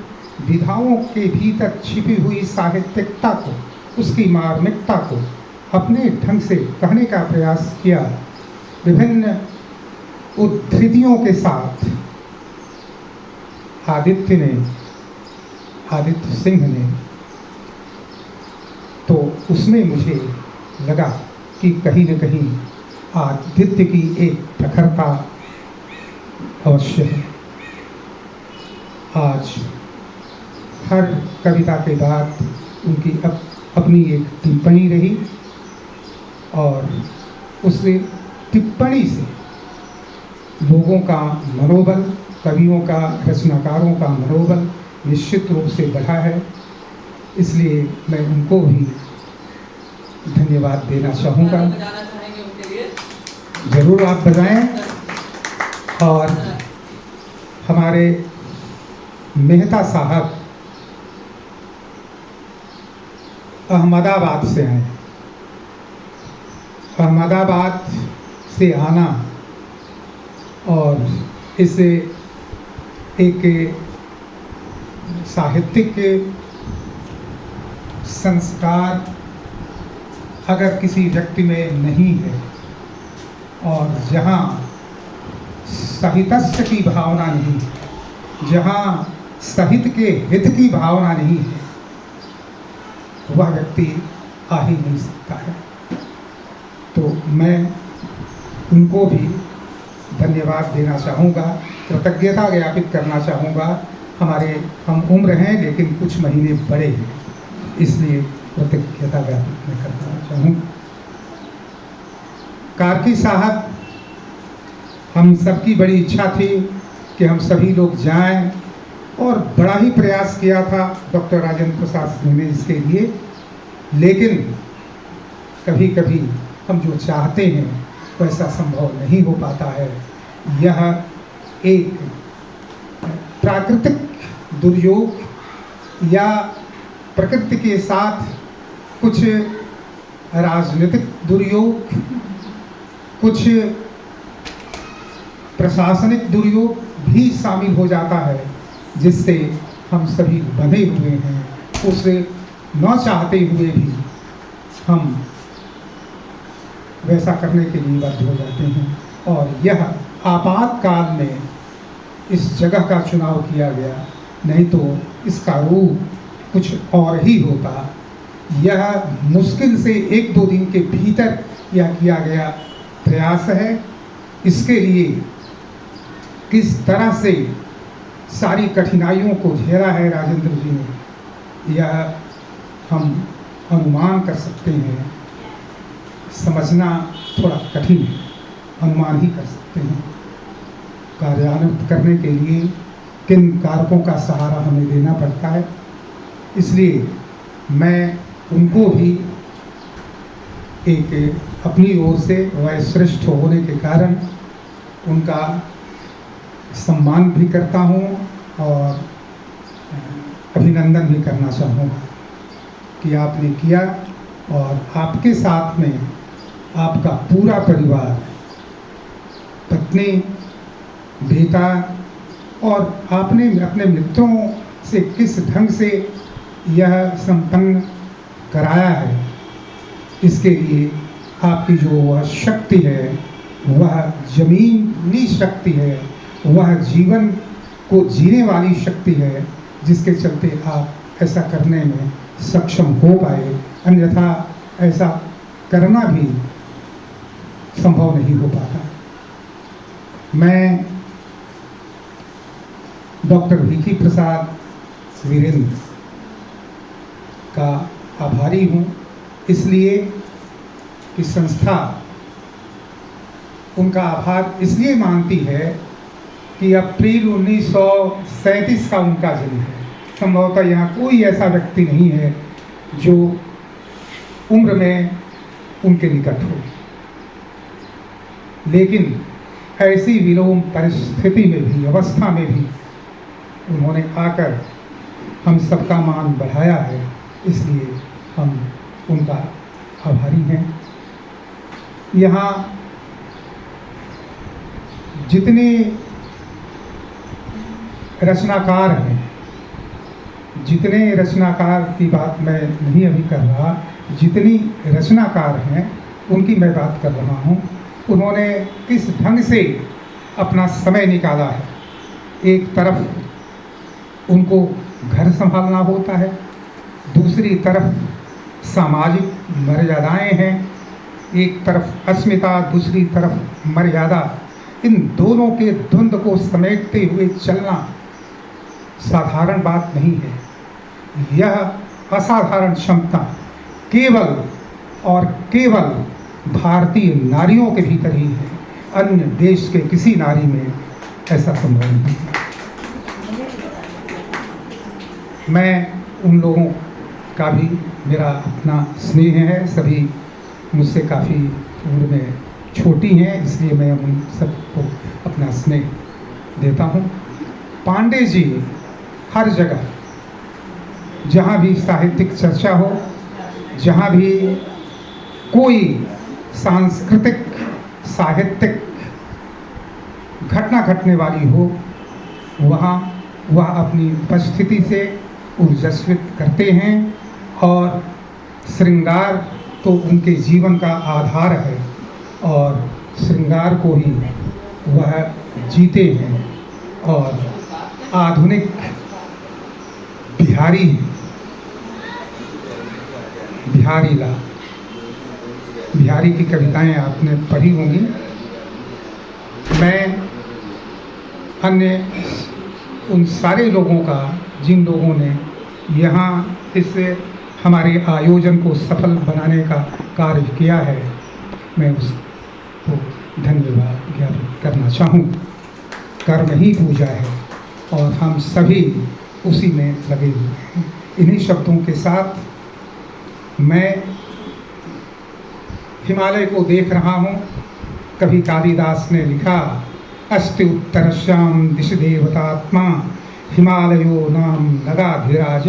विधाओं के भीतर छिपी हुई साहित्यिकता को, उसकी मार्मिकता को अपने ढंग से कहने का प्रयास किया, विभिन्न उद्धृतियों के साथ आदित्य सिंह ने, तो उसमें मुझे लगा कि कहीं न कहीं आदित्य की एक प्रखरता अवश्य है। आज हर कविता के बाद उनकी अपनी एक टिप्पणी रही, और उस टिप्पणी से लोगों का मनोबल, कवियों का, रचनाकारों का मनोबल निश्चित रूप से बढ़ा है। इसलिए मैं उनको भी धन्यवाद देना चाहूँगा। ज़रूर आप बजाएं। और हमारे मेहता साहब अहमदाबाद से आए। अहमदाबाद से आना और इसे एक साहित्यिक संस्कार अगर किसी व्यक्ति में नहीं है, और जहाँ साहित्य की भावना नहीं है, जहाँ साहित्य के हित की भावना नहीं है, वह व्यक्ति आ ही नहीं सकता है। तो मैं उनको भी धन्यवाद देना चाहूँगा, कृतज्ञता ज्ञापित करना चाहूँगा। हम उम्र हैं लेकिन कुछ महीने बड़े हैं, इसलिए कृतज्ञता ज्ञापित मैं करना चाहूँगा। कार्की साहब, हम सबकी बड़ी इच्छा थी कि हम सभी लोग जाएं, और बड़ा ही प्रयास किया था डॉक्टर राजेंद्र प्रसाद सिंह ने इसके लिए, लेकिन कभी कभी हम जो चाहते हैं वैसा संभव नहीं हो पाता है। यह एक प्राकृतिक दुर्योग या प्रकृति के साथ कुछ राजनीतिक दुर्योग, कुछ प्रशासनिक दुर्योग भी शामिल हो जाता है, जिससे हम सभी बंधे हुए हैं। उसे न चाहते हुए भी हम वैसा करने के लिए बाध्य हो जाते हैं, और यह आपातकाल में इस जगह का चुनाव किया गया, नहीं तो इसका रूप कुछ और ही होता। यह मुश्किल से 1-2 दिन के भीतर यह किया गया प्रयास है। इसके लिए किस तरह से सारी कठिनाइयों को झेला है राजेंद्र जी ने, यह हम अनुमान कर सकते हैं। समझना थोड़ा कठिन है, अनुमान ही कर सकते हैं। कार्यान्वित करने के लिए किन कारकों का सहारा हमें देना पड़ता है, इसलिए मैं उनको भी एक अपनी ओर से वह श्रेष्ठ होने के कारण उनका सम्मान भी करता हूँ और अभिनंदन भी करना चाहूँगा कि आपने किया, और आपके साथ में आपका पूरा परिवार, पत्नी, बेटा, और आपने अपने मित्रों से किस ढंग से यह संपन्न कराया है, इसके लिए आपकी जो वह शक्ति है, वह जमीनी शक्ति है, वह जीवन को जीने वाली शक्ति है, जिसके चलते आप ऐसा करने में सक्षम हो पाए। अन्यथा ऐसा करना भी संभव नहीं हो पाता। मैं डॉक्टर वीकी प्रसाद वीरेंद्र का आभारी हूँ, इसलिए कि संस्था उनका आभार इसलिए मानती है कि अप्रैल 1937 का उनका जन्म है। संभवतः यहाँ कोई ऐसा व्यक्ति नहीं है जो उम्र में उनके निकट हो, लेकिन ऐसी विलोम परिस्थिति में भी, अवस्था में भी उन्होंने आकर हम सबका मान बढ़ाया है, इसलिए हम उनका आभारी हैं। यहाँ जितने रचनाकार हैं, जितने रचनाकार की बात मैं नहीं अभी कर रहा, जितनी रचनाकार हैं उनकी मैं बात कर रहा हूँ। उन्होंने किस ढंग से अपना समय निकाला है। एक तरफ उनको घर संभालना होता है, दूसरी तरफ सामाजिक मर्यादाएं हैं, एक तरफ अस्मिता, दूसरी तरफ मर्यादा। इन दोनों के द्वंद्व को समेटते हुए चलना साधारण बात नहीं है। यह असाधारण क्षमता केवल और केवल भारतीय नारियों के भीतर ही है, अन्य देश के किसी नारी में ऐसा संभव नहीं है। मैं उन लोगों का भी मेरा अपना स्नेह है। सभी मुझसे काफ़ी उम्र में छोटी हैं, इसलिए मैं उन सबको अपना स्नेह देता हूँ। पांडे जी हर जगह, जहाँ भी साहित्यिक चर्चा हो, जहाँ भी कोई सांस्कृतिक साहित्यिक घटना घटने वाली हो, वहाँ वह अपनी उपस्थिति से ऊर्जस्वित करते हैं और श्रृंगार तो उनके जीवन का आधार है और श्रृंगार को ही वह जीते हैं और आधुनिक बिहारी बिहारी की कविताएं आपने पढ़ी होंगी। मैं अन्य उन सारे लोगों का, जिन लोगों ने यहाँ इस हमारे आयोजन को सफल बनाने का कार्य किया है, मैं उसको धन्यवाद ज्ञापित करना चाहूँ। कर्म ही पूजा है और हम सभी उसी में लगे हुए हैं। इन्हीं शब्दों के साथ मैं हिमालय को देख रहा हूँ। कभी कालिदास ने लिखा, अस्ति उत्तरश्याम दिश देवतात्मा हिमालयो नाम नगाधिराज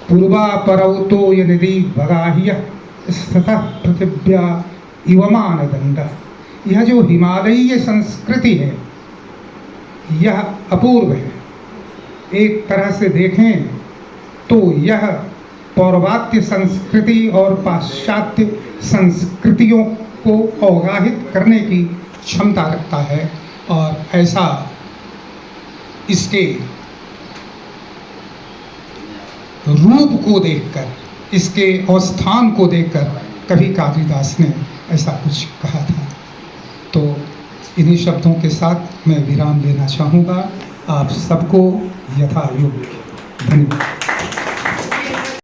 पूर्वा परौतो यदि बगाह्य स्थितः पृथिव्या इवमानदंड। यह जो हिमालयीय संस्कृति है, यह अपूर्व है। एक तरह से देखें तो यह पौर्वात्य संस्कृति और पाश्चात्य संस्कृतियों को अवगाहित करने की क्षमता रखता है और ऐसा इसके रूप को देखकर, इसके अवस्थान को देखकर कभी कालिदास ने ऐसा कुछ कहा था। तो इन्हीं शब्दों के साथ मैं विराम लेना चाहूँगा। आप सबको यथायोग्य धन्यवाद।